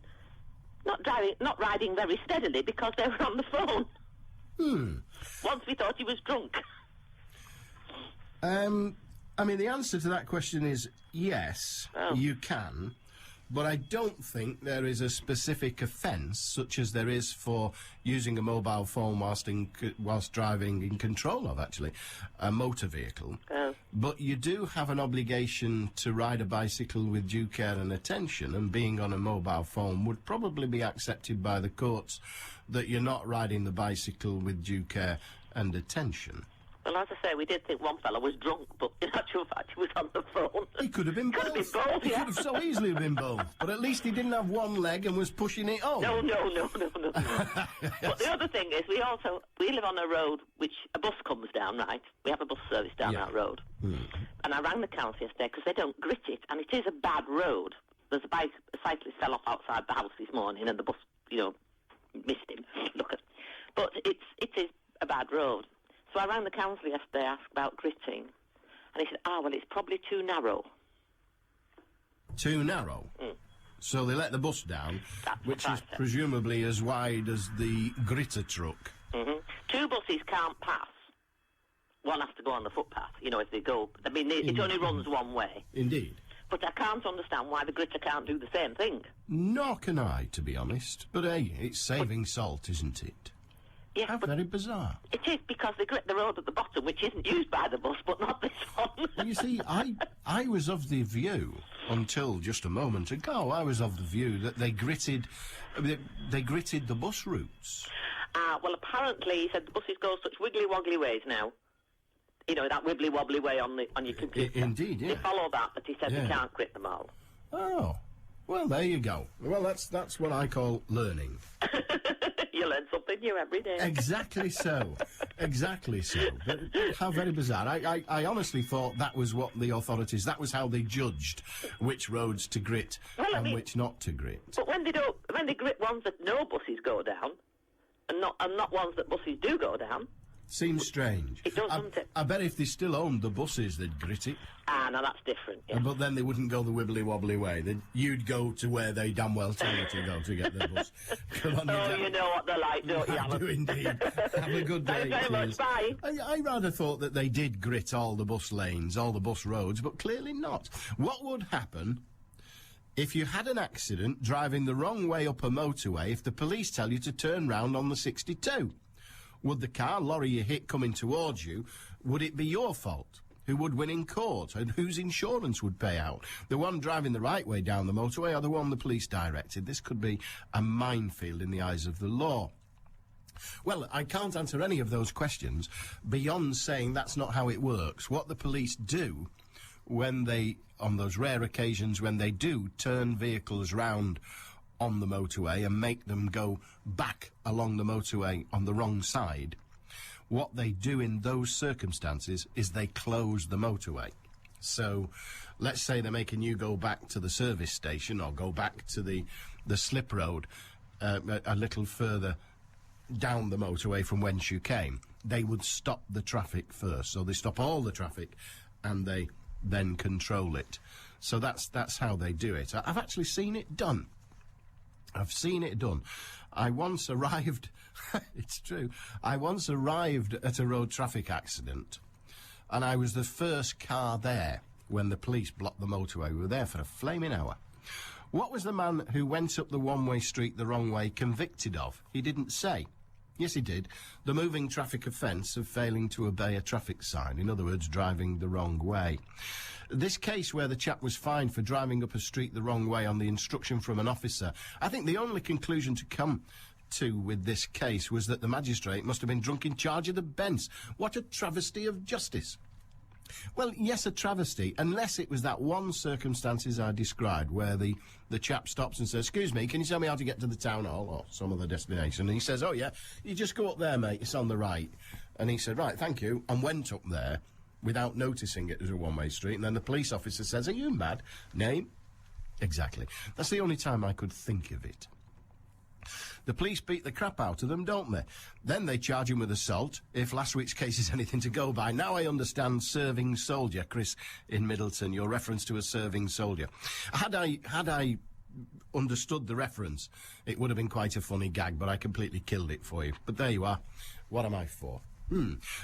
not riding very steadily because they were on the phone. Once we thought he was drunk. I mean, the answer to that question is yes, you can, but I don't think there is a specific offence, such as there is for using a mobile phone whilst driving in control of, actually, a motor vehicle. But you do have an obligation to ride a bicycle with due care and attention, and being on a mobile phone would probably be accepted by the courts that you're not riding the bicycle with due care and attention. Well, as I say, we did think one fella was drunk, but in actual fact he was on the phone. He could have been both. Could have been both, He yeah. could have so easily been both. But at least he didn't have one leg and was pushing it on. No. But the other thing is, we live on a road which a bus comes down, right? We have a bus service down that road. And I rang the council yesterday because they don't grit it, and it is a bad road. There's a cyclist fell off outside the house this morning, and the bus, missed him. But it is a bad road. So I rang the council yesterday, asked about gritting, and he said, well, it's probably too narrow. Too narrow? So they let the bus down, which is presumably as wide as the gritter truck. 2 buses can't pass. One has to go on the footpath, if they go. I mean, it only runs one way. Indeed. But I can't understand why the gritter can't do the same thing. Nor can I, to be honest. But, hey, it's saving salt, isn't it? Yeah, How very bizarre. It is, because they grit the road at the bottom, which isn't used by the bus, but not this one. Well, you see, I was of the view, until just a moment ago, I was of the view that they gritted the bus routes. Well, apparently, he said the buses go such wiggly-woggly ways now. That wibbly-wobbly way on your computer. Indeed, yeah. They follow that, but he said they can't grit them all. Oh. Well, there you go. Well, that's what I call learning. You learn something new every day. Exactly so. Exactly so. But how very bizarre. I honestly thought that was what the authorities, that was how they judged which roads to grit which not to grit. But when they grit ones that no buses go down, and not ones that buses do go down. Seems strange. It does, doesn't it? I bet if they still owned the buses, they'd grit it. No, that's different, yeah. But then they wouldn't go the wibbly-wobbly way. You'd go to where they damn well tell you to go to get the bus. Come on, you know what they're like, don't you, Alan? I do indeed. Have a good day. Thanks very much, bye. I rather thought that they did grit all the bus lanes, all the bus roads, but clearly not. What would happen if you had an accident driving the wrong way up a motorway if the police tell you to turn round on the 62? Would the car, lorry you hit coming towards you, would it be your fault? Who would win in court? And whose insurance would pay out? The one driving the right way down the motorway or the one the police directed? This could be a minefield in the eyes of the law. Well, I can't answer any of those questions beyond saying that's not how it works. What the police do when they, on those rare occasions when they do turn vehicles round on the motorway and make them go back along the motorway on the wrong side, what they do in those circumstances is they close the motorway. So let's say they're making you go back to the service station or go back to the slip road a little further down the motorway from whence you came. They would stop the traffic first. So they stop all the traffic and they then control it. So that's how they do it. I've actually seen it done. I've seen it done. I once arrived, it's true, I once arrived at a road traffic accident and I was the first car there when the police blocked the motorway. We were there for a flaming hour. What was the man who went up the one-way street the wrong way convicted of? He didn't say. Yes, he did. The moving traffic offence of failing to obey a traffic sign. In other words, driving the wrong way. This case where the chap was fined for driving up a street the wrong way on the instruction from an officer, I think the only conclusion to come to with this case was that the magistrate must have been drunk in charge of the bench. What a travesty of justice. Well, yes, a travesty, unless it was that one circumstances I described where the chap stops and says, excuse me, can you tell me how to get to the town hall or some other destination? And he says, oh, yeah, you just go up there, mate, it's on the right. And he said, right, thank you, and went up there without noticing it as a one-way street. And then the police officer says, are you mad? Name? Exactly. That's the only time I could think of it. The police beat the crap out of them, don't they? Then they charge him with assault, if last week's case is anything to go by. Now I understand serving soldier, Chris in Middleton, your reference to a serving soldier. Had I understood the reference, it would have been quite a funny gag, but I completely killed it for you. But there you are. What am I for?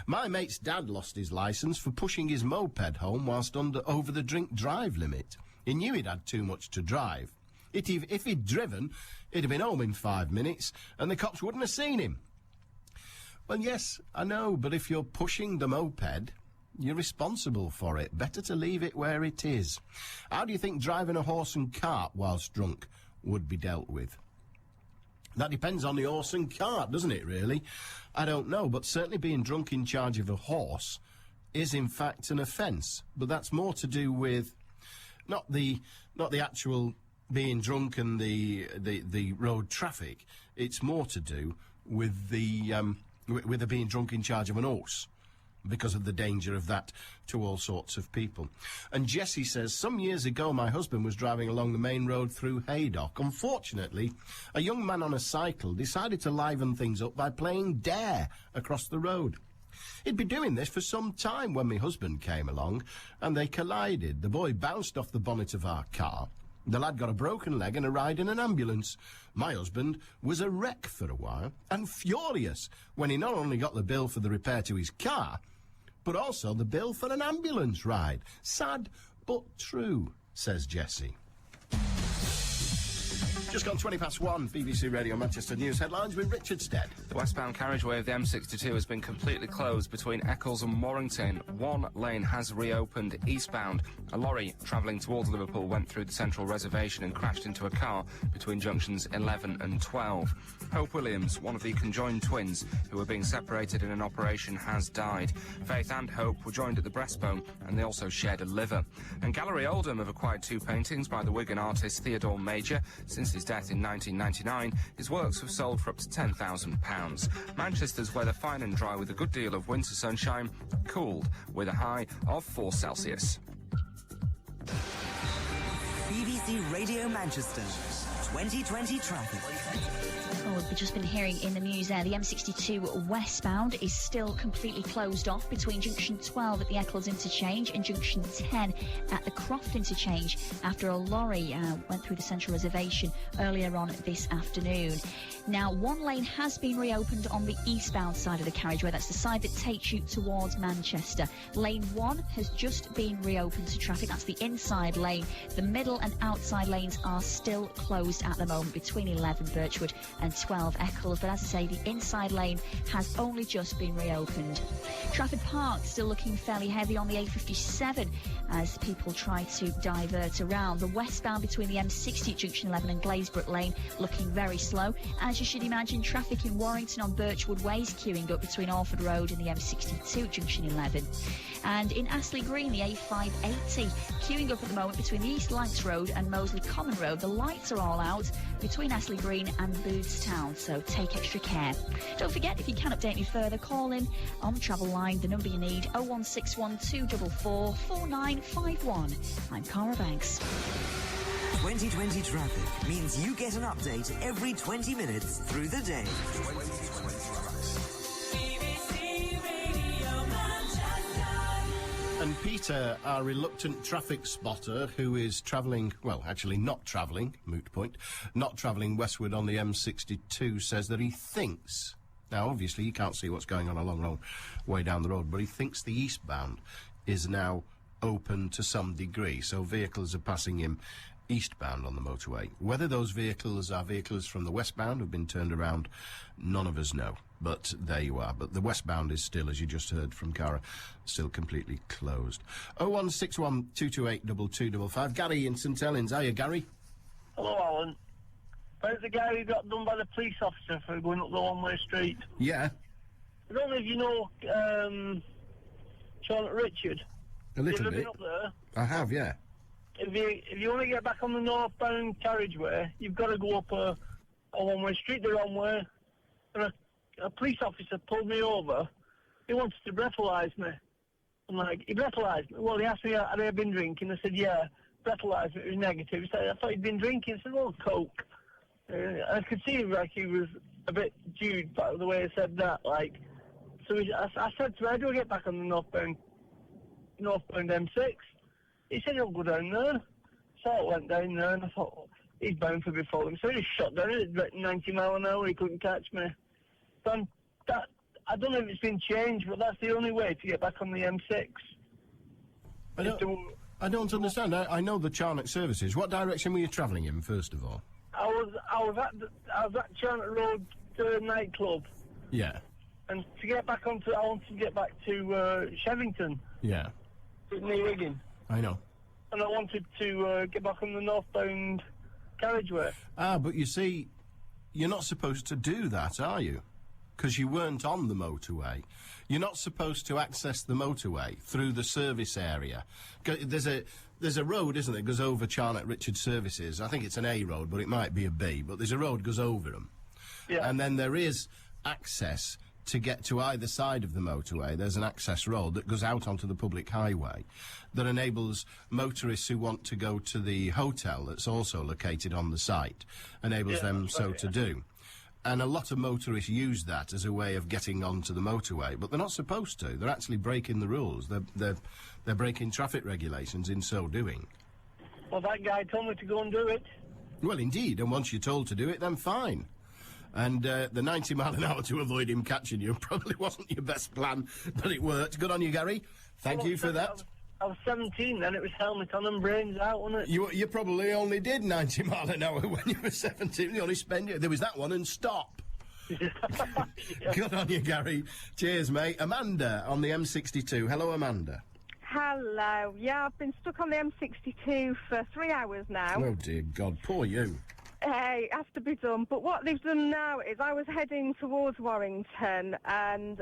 My mate's dad lost his licence for pushing his moped home whilst over the drink drive limit. He knew he'd had too much to drive. If he'd driven, he'd have been home in 5 minutes, and the cops wouldn't have seen him. Well, yes, I know, but if you're pushing the moped, you're responsible for it. Better to leave it where it is. How do you think driving a horse and cart whilst drunk would be dealt with? That depends on the horse and cart, doesn't it, really? I don't know, but certainly being drunk in charge of a horse is, in fact, an offence. But that's more to do with not the actual being drunk and the road traffic. It's more to do with the being drunk in charge of an horse, because of the danger of that to all sorts of people. And Jessie says, some years ago my husband was driving along the main road through Haydock. Unfortunately, a young man on a cycle decided to liven things up by playing dare across the road. He'd been doing this for some time when my husband came along, and they collided. The boy bounced off the bonnet of our car. The lad got a broken leg and a ride in an ambulance. My husband was a wreck for a while, and furious when he not only got the bill for the repair to his car, but also the bill for an ambulance ride. Sad, but true, says Jessie. Just gone 1:20, BBC Radio Manchester News headlines with Richard Stead. The westbound carriageway of the M62 has been completely closed between Eccles and Warrington. One lane has reopened eastbound. A lorry travelling towards Liverpool went through the central reservation and crashed into a car between junctions 11 and 12. Hope Williams, one of the conjoined twins who were being separated in an operation, has died. Faith and Hope were joined at the breastbone, and they also shared a liver. And Gallery Oldham have acquired 2 paintings by the Wigan artist Theodore Major. Since his death in 1999, his works have sold for up to £10,000. Manchester's weather fine and dry with a good deal of winter sunshine, cooled with a high of 4 Celsius. BBC Radio Manchester, 2020 traffic. Well, we've just been hearing in the news there, the M62 westbound is still completely closed off between junction 12 at the Eccles interchange and junction 10 at the Croft interchange after a lorry went through the central reservation earlier on this afternoon. Now, one lane has been reopened on the eastbound side of the carriageway. That's the side that takes you towards Manchester. Lane 1 has just been reopened to traffic. That's the inside lane. The middle and outside lanes are still closed at the moment between 11 Birchwood and 12 Eccles. But as I say, the inside lane has only just been reopened. Trafford Park still looking fairly heavy on the A57 as people try to divert around. The westbound between the M60 at junction 11 and Glazebrook Lane looking very slow. As you should imagine, traffic in Warrington on Birchwood Way is queuing up between Orford Road and the M62 at junction 11. And in Astley Green, the A580 queuing up at the moment between the East Lancs Road and Moseley Common Road. The lights are all out between Astley Green and Bootstown, so take extra care. Don't forget, if you can update me further, call in on the travel line. The number you need, 01612 244 4951. I'm Cara Banks. 2020 traffic means you get an update every 20 minutes through the day. And Peter, our reluctant traffic spotter, who is travelling, well, actually not travelling, moot point, not travelling westward on the M62, says that he thinks, now obviously you can't see what's going on a long, long way down the road, but he thinks the eastbound is now open to some degree, so vehicles are passing him eastbound on the motorway. Whether those vehicles are vehicles from the westbound who've been turned around, none of us know. But there you are. But the westbound is still, as you just heard from Cara, still completely closed. 0161228 2255. Gary in St Helens. Hiya, Gary. Hello, Alan. Where's the guy who got done by the police officer for going up the one-way street? Yeah. I don't know if you know Charlotte Richard. A little You've bit. been up there. I have, yeah. If you want to get back on the northbound carriageway, you've got to go up a one-way street the wrong way. And a police officer pulled me over. He wanted to breathalyse me. I'm like, he breathalyzed me. Well, he asked me, had I been drinking? I said, yeah. Breathalyzed me. It was negative. He said, I thought you'd been drinking. I said, well, Coke. I could see like he was a bit dude by the way he said that. Like, so I said to him, how do I get back on the northbound M6? He said, he'll go down there. So I went down there and I thought, oh, he's bound for before him. So he just shot down at 90 mile an hour. He couldn't catch me. So I don't know if it's been changed, but that's the only way to get back on the M6. I don't understand. I know the Charnock services. What direction were you travelling in, first of all? I was at Charnock Road nightclub. Yeah. And to get back onto, I wanted to get back to Shevington. Yeah. Near Wigan. I know. And I wanted to get back on the northbound carriageway. Ah, but you see, you're not supposed to do that, are you? Because you weren't on the motorway. You're not supposed to access the motorway through the service area. There's a road, isn't there, goes over Charnock Richard Services. I think it's an A road, but it might be a B. But there's a road goes over them. Yeah. And then there is access to get to either side of the motorway. There's an access road that goes out onto the public highway that enables motorists who want to go to the hotel that's also located on the site, enables them to do. And a lot of motorists use that as a way of getting onto the motorway, but they're not supposed to. They're actually breaking the rules. They're breaking traffic regulations in so doing. Well, that guy told me to go and do it. Well, indeed, and once you're told to do it, then fine. And the 90 mile an hour to avoid him catching you probably wasn't your best plan, but it worked. Good on you, Gary. Thank you for that. I was 17 then. It was helmet on and brains out, wasn't it? You probably only did 90 mile an hour when you were 17. You only spent it. There was that one and stop. Good on you, Gary. Cheers, mate. Amanda on the M62. Hello, Amanda. Hello. Yeah, I've been stuck on the M62 for 3 hours now. Oh, dear God. Poor you. Hey, it has to be done. But what they've done now is I was heading towards Warrington and...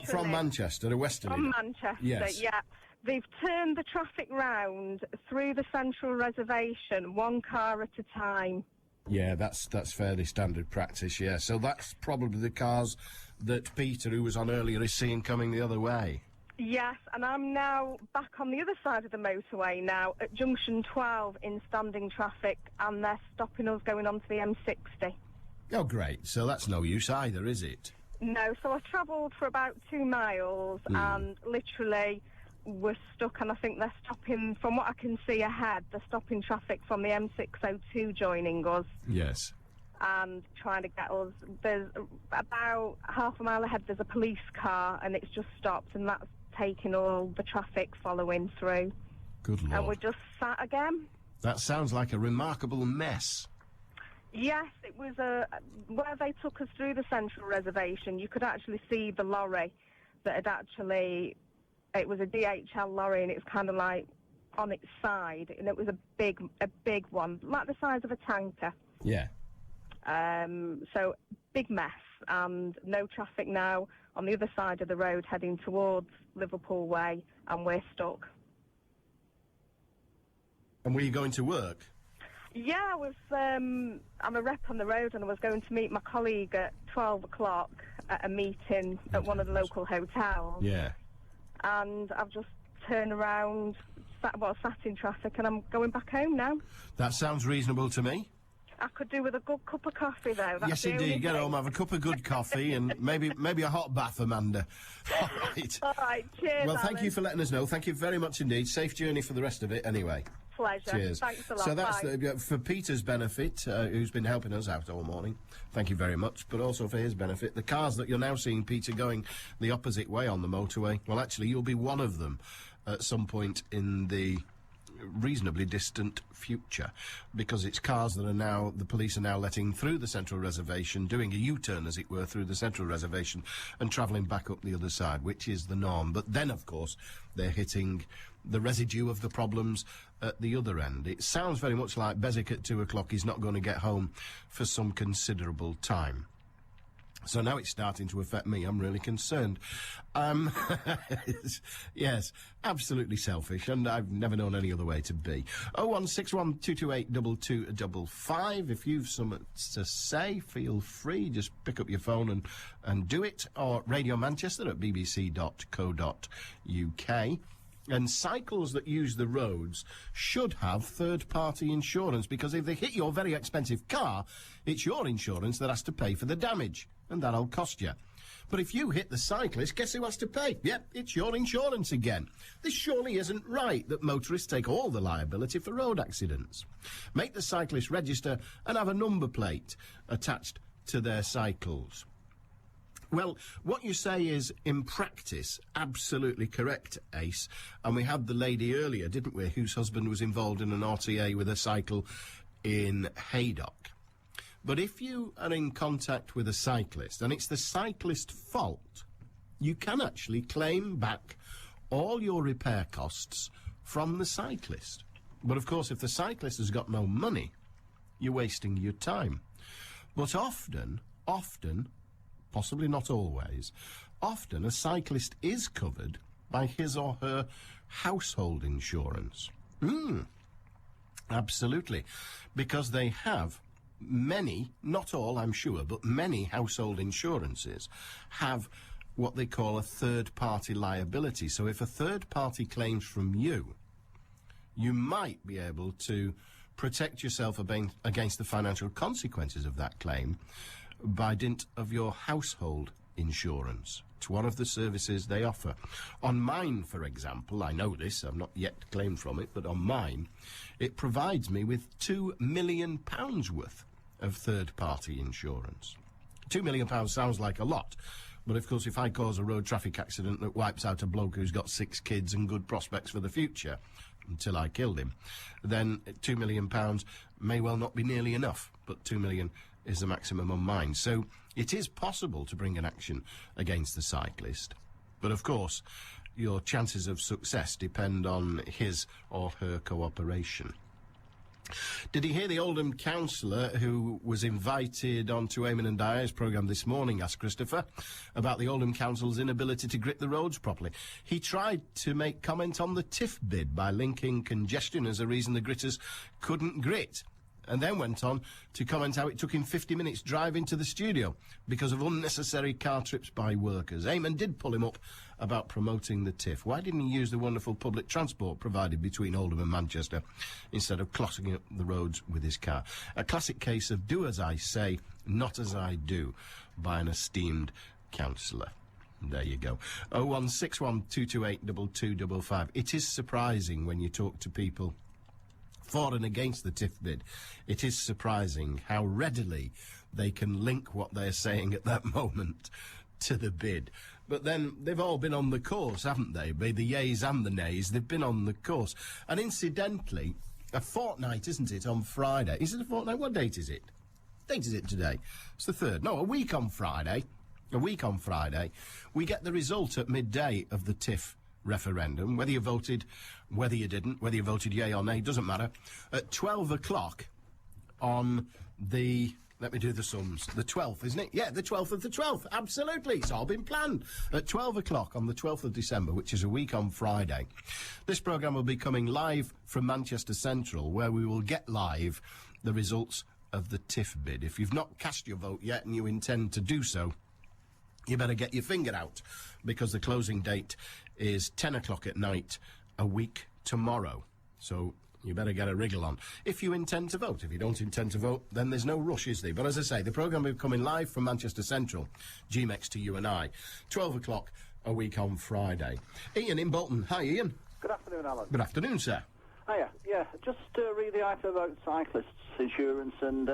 From Manchester to Westerly? From Manchester, yes. Yeah. They've turned the traffic round through the central reservation, one car at a time. Yeah, that's fairly standard practice, yeah. So that's probably the cars that Peter, who was on earlier, is seeing coming the other way. Yes, and I'm now back on the other side of the motorway now at junction 12 in standing traffic, and they're stopping us going onto the M60. Oh, great. So that's no use either, is it? No, so I travelled for about 2 miles and literally... we're stuck, and I think they're stopping, from what I can see ahead, they're stopping traffic from the M602 joining us. Yes. And trying to get us. There's about half a mile ahead, there's a police car, and it's just stopped, and that's taking all the traffic following through. Good Lord. And we're just sat again. That sounds like a remarkable mess. Yes, it was where they took us through the central reservation, you could actually see the lorry that had actually... It was a DHL lorry, and it was kind of like on its side, and it was a big one, like the size of a tanker. Yeah. So big mess, and no traffic now on the other side of the road heading towards Liverpool Way, and we're stuck. And were you going to work? Yeah, I was. I'm a rep on the road, and I was going to meet my colleague at 12 o'clock at a meeting at one of the local hotels. Yeah. And I've just turned around, sat in traffic, and I'm going back home now. That sounds reasonable to me. I could do with a good cup of coffee, though. That's yes, indeed. Get home, have a cup of good coffee, and maybe a hot bath, Amanda. All right. All right, cheers, well, thank Alan. you for letting us know. Thank you very much indeed. Safe journey for the rest of it, anyway. Pleasure. Cheers. Thanks a lot. So that's Bye. for Peter's benefit, who's been helping us out all morning. Thank you very much. But also for his benefit, the cars that you're now seeing, Peter, going the opposite way on the motorway, well, actually, you'll be one of them at some point in the reasonably distant future, because it's cars that are now, the police are now letting through the central reservation, doing a U-turn, as it were, through the central reservation and travelling back up the other side, which is the norm. But then, of course, they're hitting the residue of the problems at the other end. It sounds very much like Beswick at 2 o'clock is not going to get home for some considerable time. So now it's starting to affect me. I'm really concerned. Yes, absolutely selfish, and I've never known any other way to be. 0161228 2255. If you've something to say, feel free. Just pick up your phone and do it. Or Radio Manchester at bbc.co.uk. And cycles that use the roads should have third-party insurance, because if they hit your very expensive car, it's your insurance that has to pay for the damage, and that'll cost you. But if you hit the cyclist, guess who has to pay? Yep, it's your insurance again. This surely isn't right, that motorists take all the liability for road accidents. Make the cyclist register and have a number plate attached to their cycles. Well, what you say is, in practice, absolutely correct, Ace. And we had the lady earlier, didn't we, whose husband was involved in an RTA with a cycle in Haydock. But if you are in contact with a cyclist, and it's the cyclist's fault, you can actually claim back all your repair costs from the cyclist. But, of course, if the cyclist has got no money, you're wasting your time. But often, possibly not always, often a cyclist is covered by his or her household insurance. Absolutely. Because they have many, not all I'm sure, but many household insurances have what they call a third-party liability. So if a third party claims from you, you might be able to protect yourself against the financial consequences of that claim by dint of your household insurance. It's one of the services they offer. On mine, for example, I know this, I've not yet claimed from it, but on mine, it provides me with £2 million worth of third-party insurance. £2 million sounds like a lot, but of course if I cause a road traffic accident that wipes out a bloke who's got 6 kids and good prospects for the future, until I killed him, then £2 million may well not be nearly enough, but £2 million is the maximum on mine. So it is possible to bring an action against the cyclist, but of course your chances of success depend on his or her cooperation. Did he hear the Oldham councillor who was invited onto Eamon and Dyer's programme this morning, asked Christopher, about the Oldham Council's inability to grit the roads properly? He tried to make comment on the TIF bid by linking congestion as a reason the gritters couldn't grit, and then went on to comment how it took him 50 minutes drive into the studio because of unnecessary car trips by workers. Eamon did pull him up about promoting the TIF. Why didn't he use the wonderful public transport provided between Oldham and Manchester instead of clogging up the roads with his car? A classic case of do as I say, not as I do, by an esteemed councillor. There you go. 01612282255. It is surprising when you talk to people for and against the TIF bid. It is surprising how readily they can link what they're saying at that moment to the bid. But then they've all been on the course, haven't they? By the yeas and the nays, they've been on the course. And incidentally, a fortnight, isn't it, on Friday? Is it a fortnight? What date is it? What date is it today? It's the 3rd. No, a week on Friday. A week on Friday. We get the result at midday of the TIF referendum. Whether you voted, whether you didn't, whether you voted yea or nay, doesn't matter. At 12 o'clock on the... Let me do the sums. The 12th, isn't it? Yeah, the 12th of the 12th. Absolutely. It's all been planned. At 12 o'clock on the 12th of December, which is a week on Friday, this programme will be coming live from Manchester Central, where we will get live the results of the TIF bid. If you've not cast your vote yet and you intend to do so, you better get your finger out, because the closing date is 10 o'clock at night a week tomorrow. So you better get a wriggle on if you intend to vote. If you don't intend to vote, then there's no rush, is there? But as I say, the programme will be coming live from Manchester Central, GMX to you and I, 12 o'clock a week on Friday. Ian in Bolton. Hi, Ian. Good afternoon, Alan. Good afternoon, sir. Hiya. Yeah, just read the item about cyclists' insurance and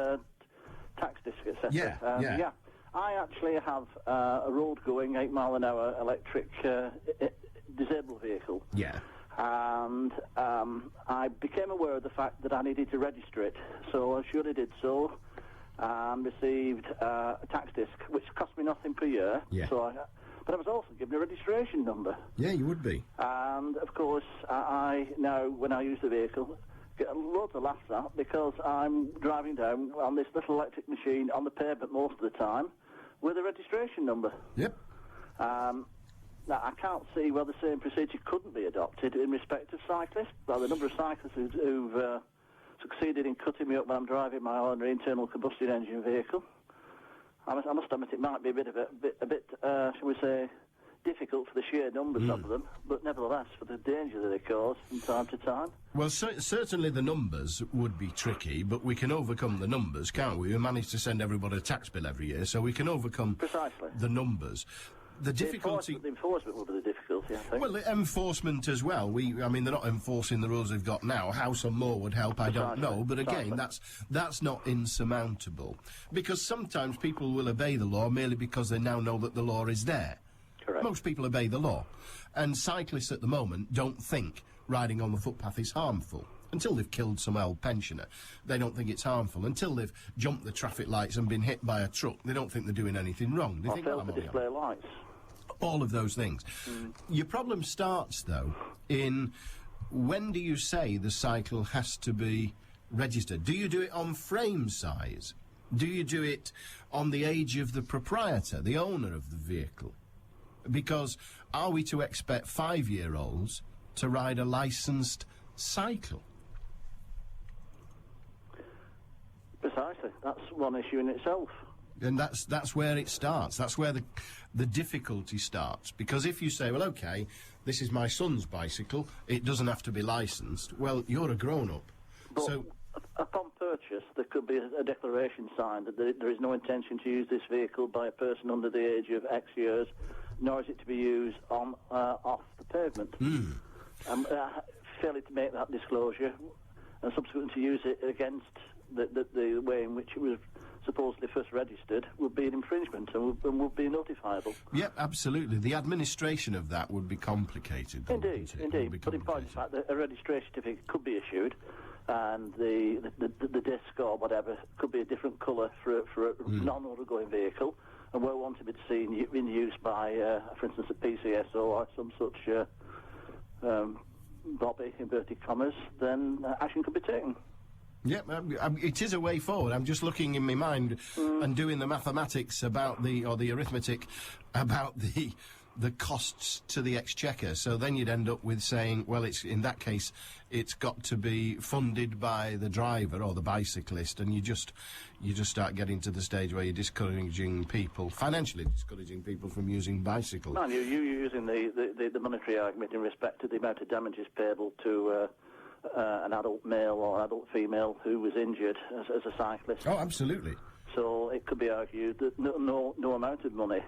tax disc, etc. Yeah. I actually have a road-going 8 mile an hour electric disabled vehicle. Yeah. And I became aware of the fact that I needed to register it, so I surely did so, and received a tax disc, which cost me nothing per year. Yeah. But I was also given a registration number. Yeah, you would be. And, of course, I now, when I use the vehicle, get loads of laughs at, because I'm driving down on this little electric machine on the pavement most of the time, with a registration number. Yep. Now, I can't see why the same procedure couldn't be adopted in respect of cyclists. Well, the number of cyclists who've succeeded in cutting me up when I'm driving my ordinary internal combustion engine vehicle, I must admit it might be a bit, shall we say, difficult for the sheer numbers of them, but nevertheless for the danger that they cause from time to time. Well, certainly the numbers would be tricky, but we can overcome the numbers, can't we? We manage to send everybody a tax bill every year, so we can overcome the numbers. The difficulty... The enforcement will be the difficulty, I think. Well, the enforcement as well. I mean, they're not enforcing the rules they've got now. How some more would help, I don't know. But again, that's not insurmountable. Because sometimes people will obey the law merely because they now know that the law is there. Correct. Most people obey the law. And cyclists at the moment don't think riding on the footpath is harmful. Until they've killed some old pensioner, they don't think it's harmful. Until they've jumped the traffic lights and been hit by a truck, they don't think they're doing anything wrong. They think, failed to display lights. All of those things. Your problem starts, though, in when do you say the cycle has to be registered? Do you do it on frame size? Do you do it on the age of the proprietor, the owner of the vehicle? Because are we to expect 5-year-olds to ride a licensed cycle? Precisely. That's one issue in itself. And that's where it starts. That's where the difficulty starts. Because if you say, well, OK, this is my son's bicycle, it doesn't have to be licensed, well, you're a grown-up. But so upon purchase, there could be a declaration signed that there is no intention to use this vehicle by a person under the age of X years, nor is it to be used on off the pavement. Failure to make that disclosure and subsequently to use it against the way in which it was supposedly first registered would be an infringement and would be notifiable. Yep, absolutely. The administration of that would be complicated. Indeed. But in point of fact, a registration certificate could be issued, and the disc or whatever could be a different colour for a non-motor-going vehicle, and were one to be seen in use by, for instance, a PCSO or some such bobby, inverted commas, then action could be taken. Yeah, it is a way forward. I'm just looking in my mind and doing the mathematics about the arithmetic about the costs to the Exchequer. So then you'd end up with saying, well, in that case, it's got to be funded by the driver or the bicyclist, and you just start getting to the stage where you're discouraging people, financially discouraging people from using bicycles. No, you're using the monetary argument in respect to the amount of damages payable to an adult male or adult female who was injured as a cyclist. Oh, absolutely. So it could be argued that no amount of money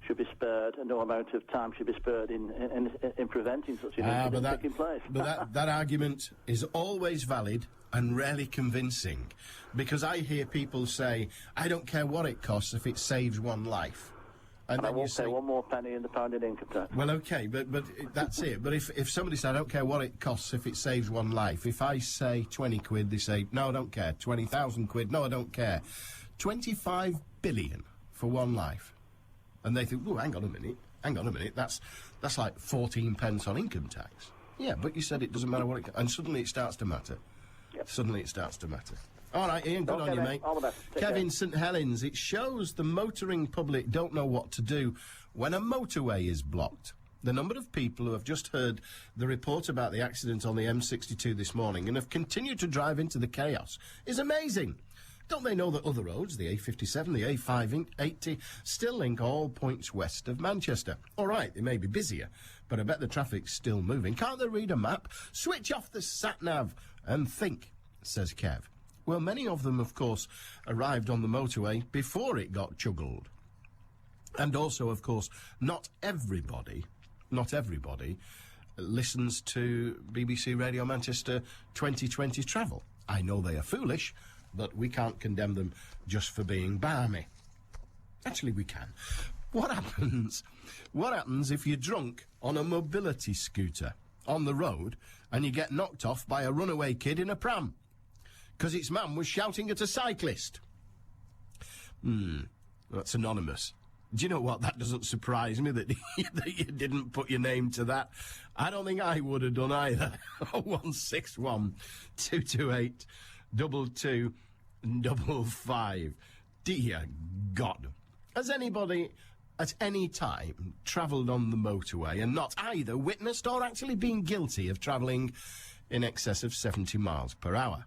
should be spared, and no amount of time should be spared in preventing such an incident taking place. But that argument is always valid and rarely convincing, because I hear people say, I don't care what it costs if it saves one life. And I won't pay one more penny in the pound in income tax. Well, OK, but that's it. But if somebody said, I don't care what it costs if it saves one life, if I say 20 quid, they say, no, I don't care. 20,000 quid, no, I don't care. 25 billion for one life. And they think, oh, hang on a minute, that's like 14 pence on income tax. Yeah, but you said it doesn't matter what it costs. And suddenly it starts to matter. Yep. Suddenly it starts to matter. All right, Ian, good on you, mate. All the best. Kevin, St Helens, it shows the motoring public don't know what to do when a motorway is blocked. The number of people who have just heard the report about the accident on the M62 this morning and have continued to drive into the chaos is amazing. Don't they know that other roads, the A57, the A580, still link all points west of Manchester? All right, they may be busier, but I bet the traffic's still moving. Can't they read a map? Switch off the sat-nav and think, says Kev. Well, many of them, of course, arrived on the motorway before it got juggled. And also, of course, not everybody listens to BBC Radio Manchester 2020 travel. I know they are foolish, but we can't condemn them just for being balmy. Actually, we can. What happens if you're drunk on a mobility scooter on the road and you get knocked off by a runaway kid in a pram because its mum was shouting at a cyclist? That's anonymous. Do you know what? That doesn't surprise me that you didn't put your name to that. I don't think I would have done either. 161 228 2255. Dear God. Has anybody at any time travelled on the motorway and not either witnessed or actually been guilty of travelling in excess of 70 miles per hour?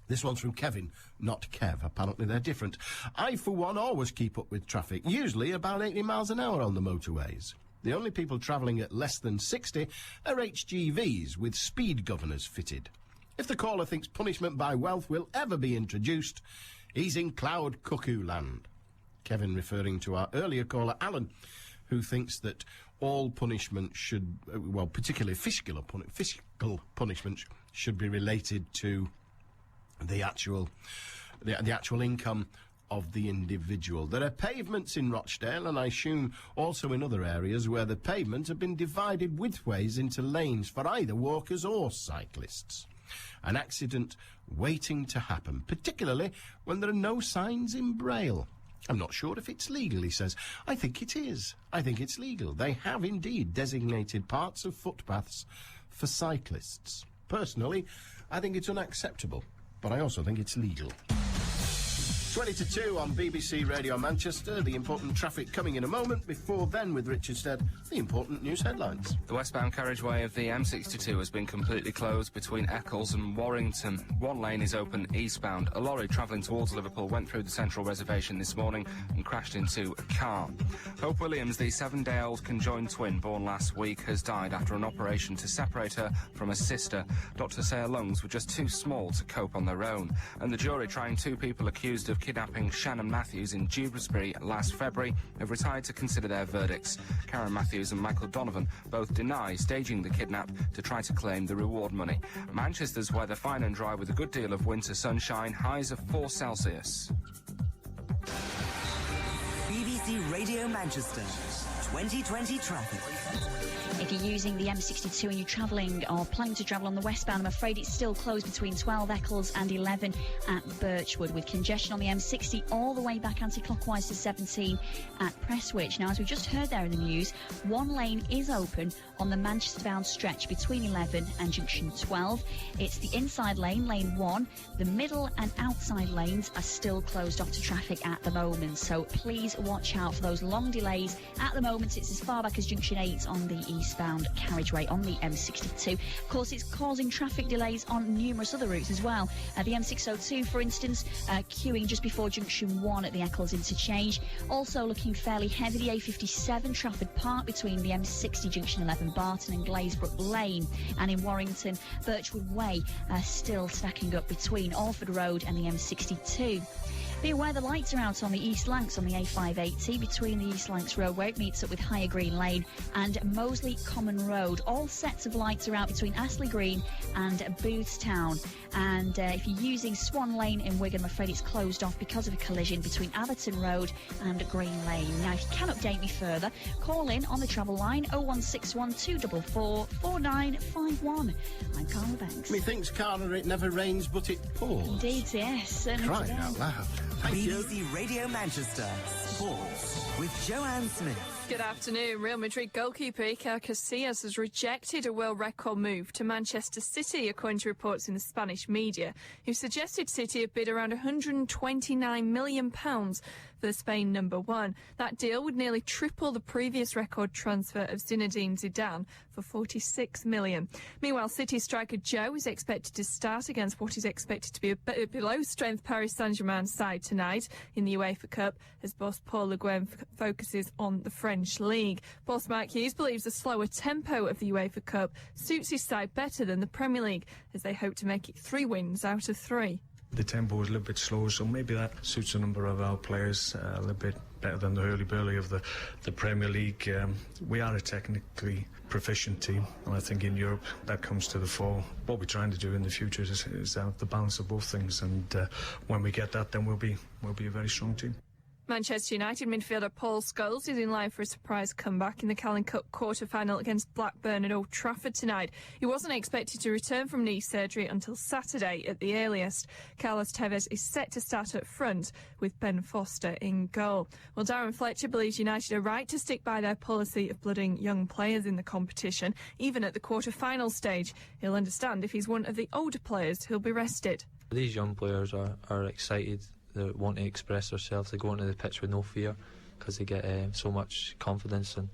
This one's from Kevin, not Kev. Apparently they're different. I, for one, always keep up with traffic, usually about 80 miles an hour on the motorways. The only people travelling at less than 60 are HGVs with speed governors fitted. If the caller thinks punishment by wealth will ever be introduced, he's in cloud cuckoo land. Kevin referring to our earlier caller, Allan, who thinks that all punishment should, well, particularly fiscal punishment should be related to the actual income of the individual. There are pavements in Rochdale, and I assume also in other areas, where the pavements have been divided widthways into lanes for either walkers or cyclists. An accident waiting to happen, particularly when there are no signs in Braille. I'm not sure if it's legal, he says. I think it is. I think it's legal. They have indeed designated parts of footpaths for cyclists. Personally, I think it's unacceptable, but I also think it's legal. 20 to 2 on BBC Radio Manchester. The important traffic coming in a moment. Before then, with Richard Stead, the important news headlines. The westbound carriageway of the M62 has been completely closed between Eccles and Warrington. One lane is open eastbound. A lorry travelling towards Liverpool went through the central reservation this morning and crashed into a car. Hope Williams, the 7-day-old conjoined twin born last week, has died after an operation to separate her from her sister. Doctors say her lungs were just too small to cope on their own. And the jury trying 2 people accused of kidnapping Shannon Matthews in Dewsbury last February have retired to consider their verdicts. Karen Matthews and Michael Donovan both deny staging the kidnap to try to claim the reward money. Manchester's weather fine and dry with a good deal of winter sunshine, highs of 4 Celsius. BBC Radio Manchester, 2020 traffic. If you're using the M62 and you're travelling or planning to travel on the westbound, I'm afraid it's still closed between 12 Eccles and 11 at Birchwood, with congestion on the M60 all the way back anti-clockwise to 17 at Prestwich. Now, as we just heard there in the news, one lane is open on the Manchester-bound stretch between 11 and junction 12. It's the inside lane, lane 1. The middle and outside lanes are still closed off to traffic at the moment, so please watch out for those long delays. At the moment, it's as far back as junction 8 on the eastbound carriageway on the M62. Of course, it's causing traffic delays on numerous other routes as well. The M602, for instance, queuing just before junction 1 at the Eccles interchange. Also looking fairly heavy, the A57 Trafford Park between the M60 junction 11 Barton and Glazebrook Lane. And in Warrington, Birchwood Way still stacking up between Alford Road and the M62. Be aware the lights are out on the East Lancs on the A580 between the East Lancs Road where it meets up with Higher Green Lane and Moseley Common Road. All sets of lights are out between Astley Green and Boothstown. And if you're using Swan Lane in Wigan, I'm afraid it's closed off because of a collision between Atherton Road and Green Lane. Now, if you can update me further, call in on the travel line 0161 244 4951. I'm Carla Banks. Methinks, Carla, it never rains but it pours. Indeed, yes. Crying out loud. Thank BBC you. Radio Manchester, Sports with Joanne Smith. Good afternoon. Real Madrid goalkeeper Iker Casillas has rejected a world record move to Manchester City, according to reports in the Spanish media, who suggested City have bid around £129 million for the Spain number 1. That deal would nearly triple the previous record transfer of Zinedine Zidane for £46 million. Meanwhile, City striker Joe is expected to start against what is expected to be a below-strength Paris Saint-Germain side tonight in the UEFA Cup, as boss Paul Le Guen focuses on the French League. Boss Mark Hughes believes the slower tempo of the UEFA Cup suits his side better than the Premier League, as they hope to make it 3 wins out of 3. The tempo is a little bit slow, so maybe that suits a number of our players a little bit better than the hurly-burly of the Premier League. We are a technically proficient team, and I think in Europe that comes to the fore. What we're trying to do in the future is have the balance of both things, and when we get that, then we'll be a very strong team. Manchester United midfielder Paul Scholes is in line for a surprise comeback in the Carling Cup quarter-final against Blackburn at Old Trafford tonight. He wasn't expected to return from knee surgery until Saturday at the earliest. Carlos Tevez is set to start up front with Ben Foster in goal. Well, Darren Fletcher believes United are right to stick by their policy of blooding young players in the competition, even at the quarter-final stage. He'll understand if he's one of the older players who'll be rested. These young players are excited they want to express themselves. They go onto the pitch with no fear because they get so much confidence and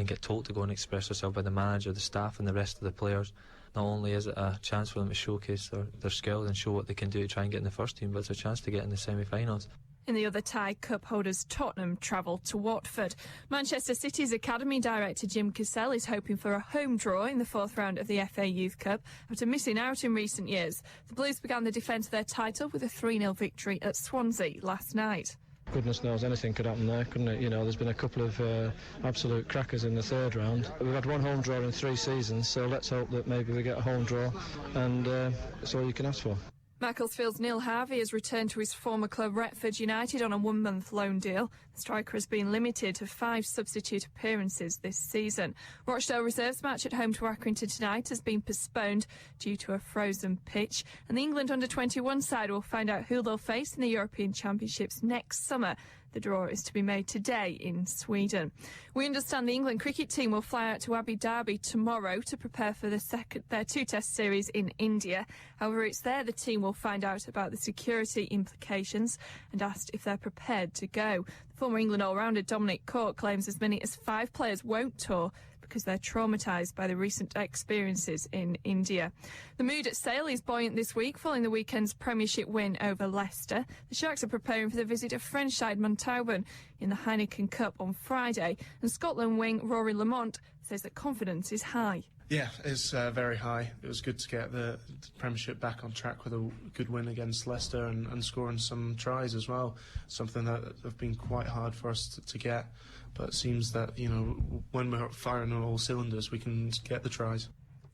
get told to go and express themselves by the manager, the staff and the rest of the players. Not only is it a chance for them to showcase their skills and show what they can do to try and get in the first team, but it's a chance to get in the semi-finals. In the other tie, cup holders Tottenham travel to Watford. Manchester City's academy director Jim Cassell is hoping for a home draw in the fourth round of the FA Youth Cup after missing out in recent years. The Blues began the defence of their title with a 3-0 victory at Swansea last night. Goodness knows anything could happen there, couldn't it? You know, there's been a couple of absolute crackers in the third round. We've had one home draw in 3 seasons, so let's hope that maybe we get a home draw, and that's all you can ask for. Macclesfield's Neil Harvey has returned to his former club Retford United on a 1-month loan deal. The striker has been limited to 5 substitute appearances this season. Rochdale Reserves match at home to Accrington tonight has been postponed due to a frozen pitch, and the England under-21 side will find out who they'll face in the European Championships next summer. The draw is to be made today in Sweden. We understand the England cricket team will fly out to Abu Dhabi tomorrow to prepare for their 2-test series in India. However, it's there the team will find out about the security implications and asked if they're prepared to go. The former England all-rounder Dominic Cork claims as many as 5 players won't tour because they're traumatised by the recent experiences in India. The mood at Sale is buoyant this week following the weekend's Premiership win over Leicester. The Sharks are preparing for the visit of French side Montauban in the Heineken Cup on Friday, and Scotland wing Rory Lamont says that confidence is high. Yeah, it's very high. It was good to get the Premiership back on track with a good win against Leicester and scoring some tries as well, something that have been quite hard for us to get. But it seems that, you know, when we're firing on all cylinders, we can get the tries.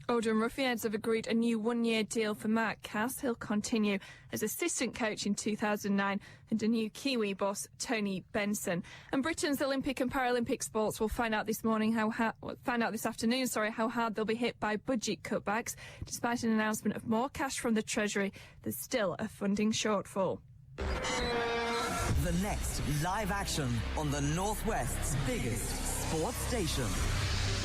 Oldham Ruffians have agreed a new 1-year deal for Mark Cass. He'll continue as assistant coach in 2009 and a new Kiwi boss, Tony Benson. And Britain's Olympic and Paralympic sports will find out this afternoon how hard they'll be hit by budget cutbacks. Despite an announcement of more cash from the Treasury, there's still a funding shortfall. The next live action on the Northwest's biggest sports station.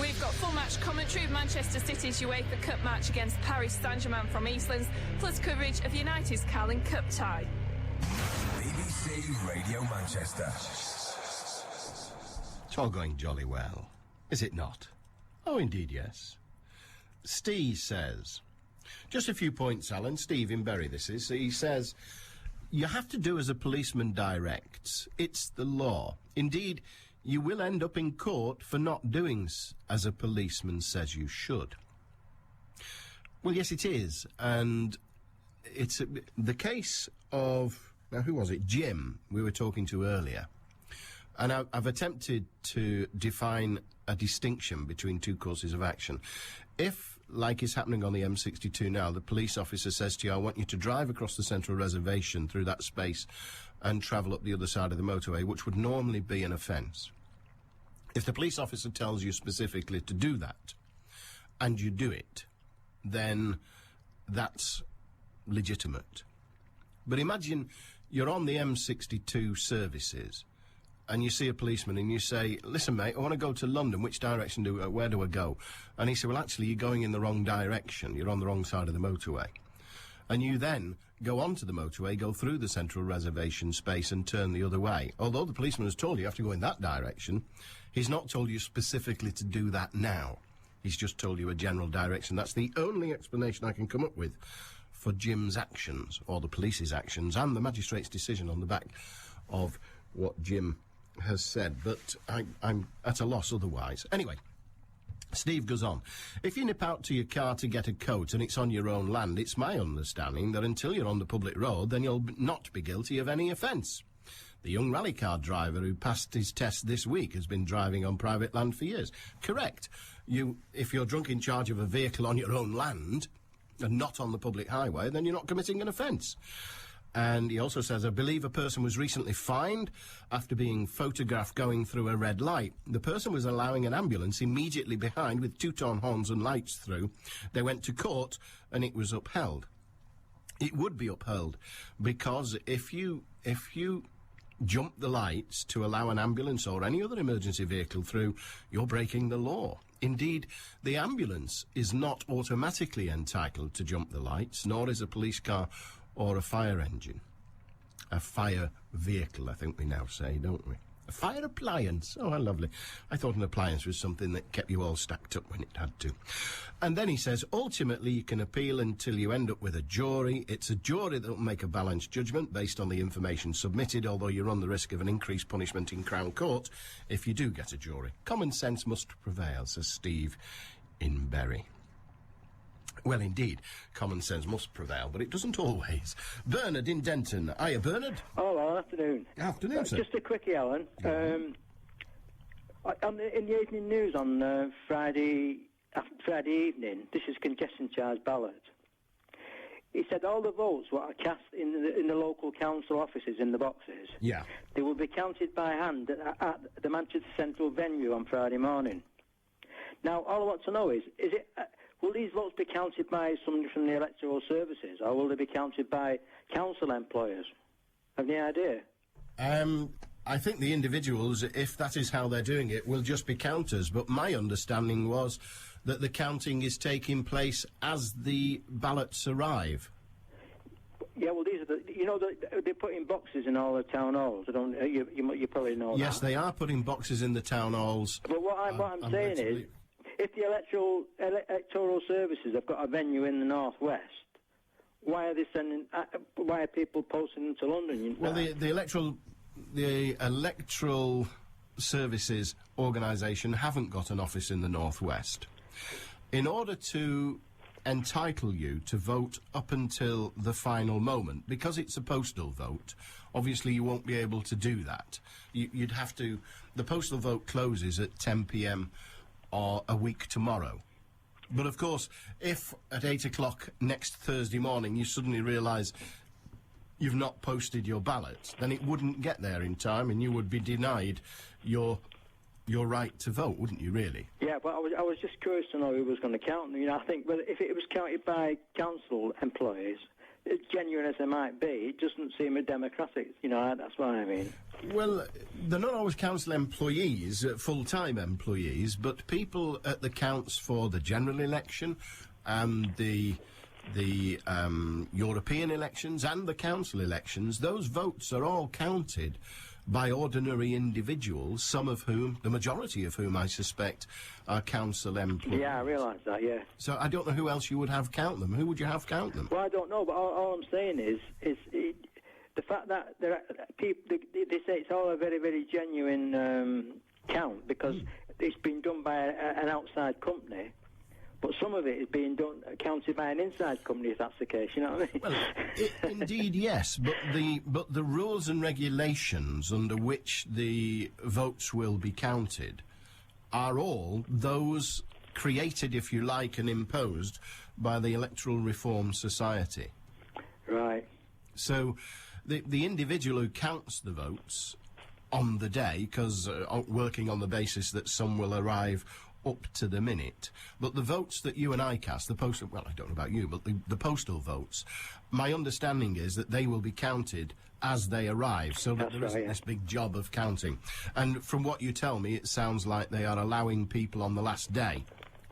We've got full match commentary of Manchester City's UEFA Cup match against Paris Saint-Germain from Eastlands, plus coverage of United's Carling Cup tie. BBC Radio Manchester. It's all going jolly well, is it not? Oh, indeed, yes. Steve says, just a few points, Alan. Steve in Bury, this is. He says, you have to do as a policeman directs. It's the law. Indeed, you will end up in court for not doing as a policeman says you should. Well, yes, it is. And it's the case of, now, who was it? Jim, we were talking to earlier. And I've attempted to define a distinction between 2 courses of action. If, like is happening on the M62 now, the police officer says to you, I want you to drive across the central reservation through that space and travel up the other side of the motorway, which would normally be an offence. If the police officer tells you specifically to do that, and you do it, then that's legitimate. But imagine you're on the M62 services, and you see a policeman and you say, listen, mate, I want to go to London. Which direction where do I go? And he said, well, actually, you're going in the wrong direction. You're on the wrong side of the motorway. And you then go onto the motorway, go through the central reservation space and turn the other way. Although the policeman has told you have to go in that direction, he's not told you specifically to do that now. He's just told you a general direction. That's the only explanation I can come up with for Jim's actions, or the police's actions, and the magistrate's decision on the back of what Jim has said. But I'm at a loss otherwise. Anyway, Steve goes on. If you nip out to your car to get a coat and it's on your own land, it's my understanding that until you're on the public road, then you'll not be guilty of any offence. The young rally car driver who passed his test this week has been driving on private land for years. Correct. If you're drunk in charge of a vehicle on your own land and not on the public highway, then you're not committing an offence. And he also says, I believe a person was recently fined after being photographed going through a red light. The person was allowing an ambulance immediately behind with 2-tone horns and lights through. They went to court and it was upheld. It would be upheld because if you jump the lights to allow an ambulance or any other emergency vehicle through, you're breaking the law. Indeed, the ambulance is not automatically entitled to jump the lights, nor is a police car or a fire engine. a fire vehicle, I think we now say, don't we? A fire appliance. Oh, how lovely. I thought an appliance was something that kept you all stacked up when it had to. And then he says, ultimately, you can appeal until you end up with a jury. It's a jury that will make a balanced judgment based on the information submitted, although you run the risk of an increased punishment in Crown Court if you do get a jury. Common sense must prevail, says Steve in Bury. Well, indeed, common sense must prevail, but it doesn't always. Bernard in Denton. Hiya, Bernard. Oh, well, afternoon. Afternoon, sir. Just a quickie, Alan. In the evening news on Friday evening, this is congestion charge ballot. He said all the votes what are cast in the local council offices in the boxes. Yeah. They will be counted by hand at the Manchester Central venue on Friday morning. Now, all I want to know is it... will these votes be counted by somebody from the electoral services, or will they be counted by council employers? Have you any idea? I think the individuals, if that is how they're doing it, will just be counters. But my understanding was that the counting is taking place as the ballots arrive. Yeah, well, these are they're putting boxes in all the town halls. You probably know that. Yes, they are putting boxes in the town halls. But what I'm saying is, if the electoral services have got a venue in the northwest, why are they why are people posting them to London? Well, the electoral services organisation haven't got an office in the northwest. In order to entitle you to vote up until the final moment, because it's a postal vote, obviously you won't be able to do that. You'd have to... The postal vote closes at 10 p.m. or a week tomorrow. But of course, if at 8 o'clock next Thursday morning you suddenly realise you've not posted your ballot, then it wouldn't get there in time and you would be denied your right to vote, wouldn't you, really? Yeah, but I was just curious to know who was going to count them. You know, I think if it was counted by council employees, as genuine as they might be, it doesn't seem a democratic, you know, that's what I mean. Well, they're not always council employees, full-time employees, but people at the counts for the general election and the European elections and the council elections, those votes are all counted by ordinary individuals, some of whom, the majority of whom I suspect, are council employees. Yeah, I realise that, yeah. So I don't know who else you would have count them. Who would you have count them? Well, I don't know, but all I'm saying is the fact that they say it's all a very, very genuine count, because it's been done by an outside company. But some of it is being counted by an inside company, if that's the case, you know what I mean? Well, indeed, yes, but the rules and regulations under which the votes will be counted are all those created, if you like, and imposed by the Electoral Reform Society. Right. So the individual who counts the votes on the day, because working on the basis that some will arrive up to the minute, but the votes that you and I cast, the postal, well, I don't know about you, but the postal votes, my understanding is that they will be counted as they arrive, so that there isn't this big job of counting. And from what you tell me, it sounds like they are allowing people on the last day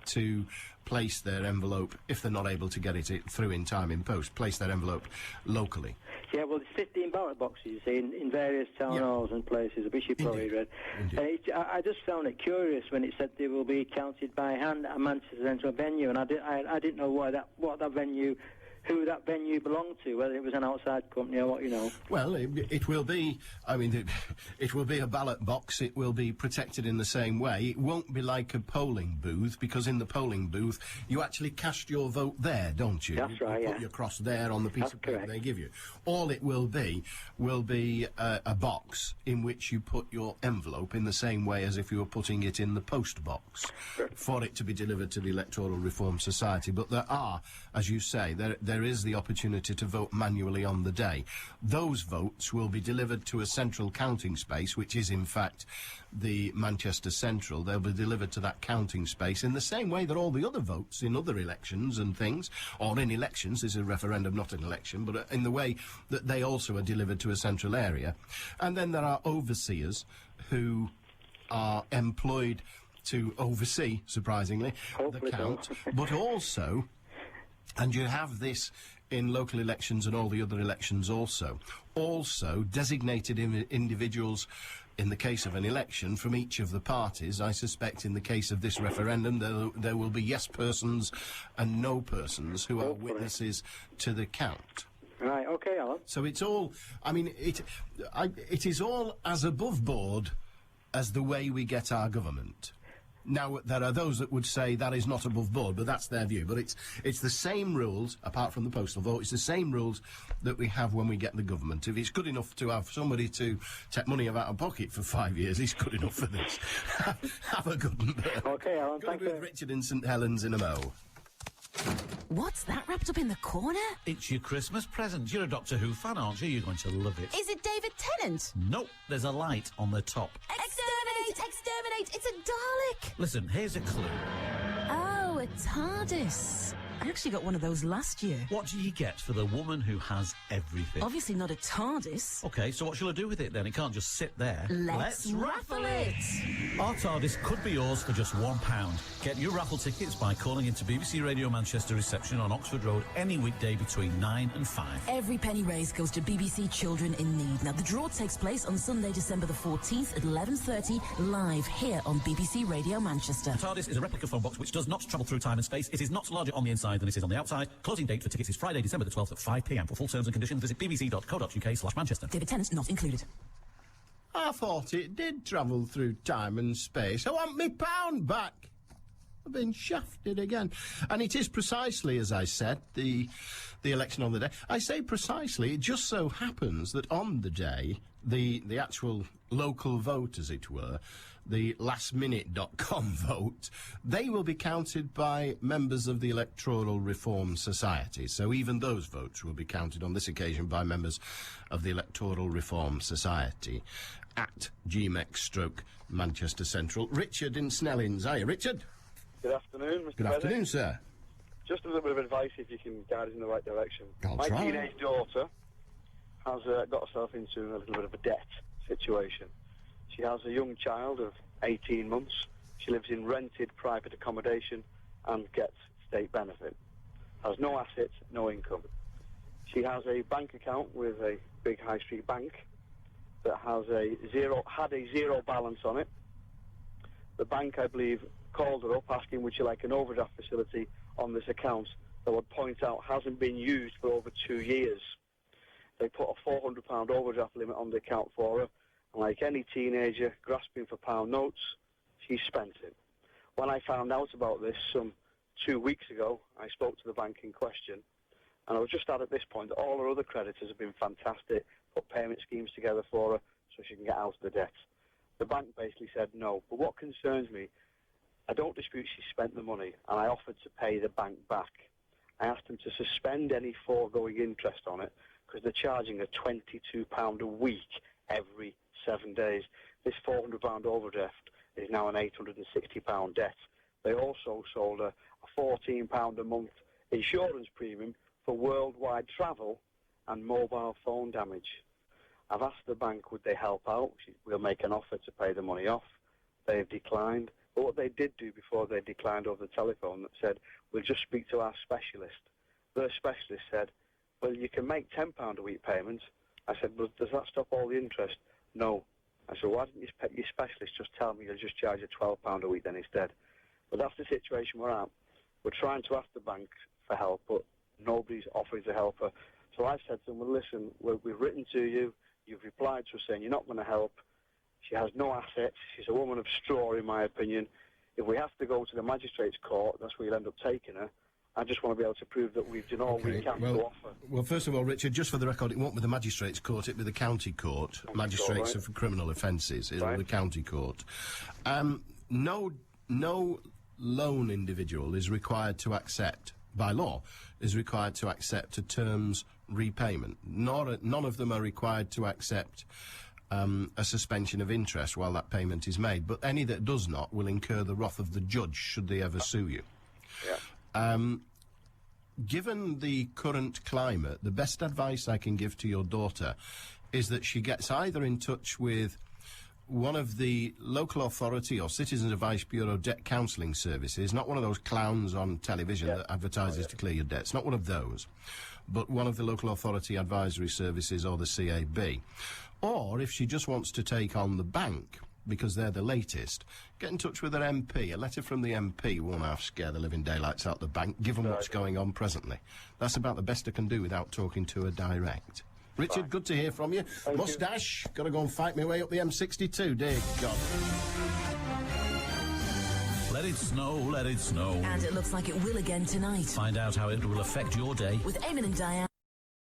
to place their envelope, if they're not able to get it through in time in post, place their envelope locally. Yeah, well, there's 15 ballot boxes, you see, in various town halls and places, which you probably read. I just found it curious when it said they will be counted by hand at Manchester Central venue, and I didn't know who that venue belonged to, whether it was an outside company or what, you know. Well, it will be, I mean, it will be a ballot box. It will be protected in the same way. It won't be like a polling booth, because in the polling booth, you actually cast your vote there, don't you? That's right, you put your cross there on the piece of paper they give you. All it will be a box in which you put your envelope in the same way as if you were putting it in the post box for it to be delivered to the Electoral Reform Society. But there are, as you say, there is the opportunity to vote manually on the day. Those votes will be delivered to a central counting space, which is in fact the Manchester Central. They'll be delivered to that counting space in the same way that all the other votes in other elections and things, or in elections, this is a referendum, not an election, but in the way that they also are delivered to a central area. And then there are overseers who are employed to oversee, surprisingly, the count, but also... And you have this in local elections and all the other elections also. Also, designated individuals in the case of an election from each of the parties. I suspect in the case of this referendum there will be yes persons and no persons who are witnesses to the count. Right, okay, Alan. So it's all, I mean, it is all as above board as the way we get our government. Now, there are those that would say that is not above board, but that's their view. But it's the same rules, apart from the postal vote, it's the same rules that we have when we get the government. If it's good enough to have somebody to take money out of pocket for 5 years, it's good enough for this. Have a good one. Okay, Alan, thank you. Richard in St Helens in a mo. What's that wrapped up in the corner? It's your Christmas present. You're a Doctor Who fan, aren't you? You're going to love it. Is it David Tennant? Nope, there's a light on the top. Exterminate! Exterminate! It's a Dalek! Listen, here's a clue. Oh, a TARDIS. I actually got one of those last year. What do you get for the woman who has everything? Obviously not a TARDIS. OK, so what shall I do with it then? It can't just sit there. Let's raffle it! Our TARDIS could be yours for just £1. Get your raffle tickets by calling into BBC Radio Manchester reception on Oxford Road any weekday between 9 and 5. Every penny raised goes to BBC Children in Need. Now, the draw takes place on Sunday, December the 14th at 11:30, live here on BBC Radio Manchester. The TARDIS is a replica phone box which does not travel through time and space. It is not larger on the inside than it is on the outside. Closing date for tickets is Friday, December the 12th at 5 p.m. For full terms and conditions, visit bbc.co.uk/Manchester. David Tennant not included. I thought it did travel through time and space. I want me pound back. I've been shafted again. And it is precisely, as I said, the election on the day. I say precisely, it just so happens that on the day, the actual local vote, as it were, the lastminute.com vote, they will be counted by members of the Electoral Reform Society. So even those votes will be counted on this occasion by members of the Electoral Reform Society. At GMEX/Manchester Central. Richard in Snellings. Hiya, Richard. Good afternoon, Mr. Good afternoon, sir. Just a little bit of advice if you can guide us in the right direction. I'll My try. teenage daughter has got herself into a little bit of a debt situation. She has a young child of 18 months. She lives in rented private accommodation and gets state benefit. Has no assets, no income. She has a bank account with a big high street bank that had a zero balance on it. The bank, I believe, called her up asking, would you like an overdraft facility on this account that would point out hasn't been used for over 2 years. They put a £400 overdraft limit on the account for her, and like any teenager grasping for pound notes, she spent it. When I found out about this some 2 weeks ago, I spoke to the bank in question, and I was just at this point that all her other creditors have been fantastic, put payment schemes together for her so she can get out of the debt. The bank basically said no. But what concerns me, I don't dispute she spent the money, and I offered to pay the bank back. I asked them to suspend any foregoing interest on it because they're charging her £22 a week every 7 days. This £400 overdraft is now an £860 debt. They also sold her a £14 a month insurance premium for worldwide travel and mobile phone damage. I've asked the bank would they help out. We'll make an offer to pay the money off. They've declined. But what they did do before they declined over the telephone, that said, we'll just speak to our specialist. Their specialist said, well, you can make £10 a week payments. I said, well, does that stop all the interest? No. I said, why didn't your specialist just tell me you'll just charge you £12 a week then instead? But that's the situation we're at. We're trying to ask the bank for help, but nobody's offering to help her. So I've said to them, well, listen, we've written to you. You've replied to us saying you're not going to help. She has no assets. She's a woman of straw, in my opinion. If we have to go to the magistrate's court, that's where you'll end up taking her. I just want to be able to prove that we've done all we can to offer. Well, first of all, Richard, just for the record, it won't be the magistrate's court, it'll be the county court. Magistrates are for criminal offences. It'll be the county court. No lone individual is required to accept, by law, is required to accept a term's repayment. None of them are required to accept a suspension of interest while that payment is made, but any that does not will incur the wrath of the judge should they ever sue you. Yeah. Given the current climate, the best advice I can give to your daughter is that she gets either in touch with one of the local authority or Citizens Advice Bureau debt counselling services, not one of those clowns on television that advertises to clear your debts, not one of those, but one of the local authority advisory services or the CAB. Or if she just wants to take on the bank, because they're the latest, get in touch with her MP. A letter from the MP won't half scare the living daylights out the bank, given what's going on presently. That's about the best I can do without talking to her direct. Richard, good to hear from you. Moustache, got to go and fight my way up the M62, dear God. Let it snow, let it snow. And it looks like it will again tonight. Find out how it will affect your day with Eamon and Diane.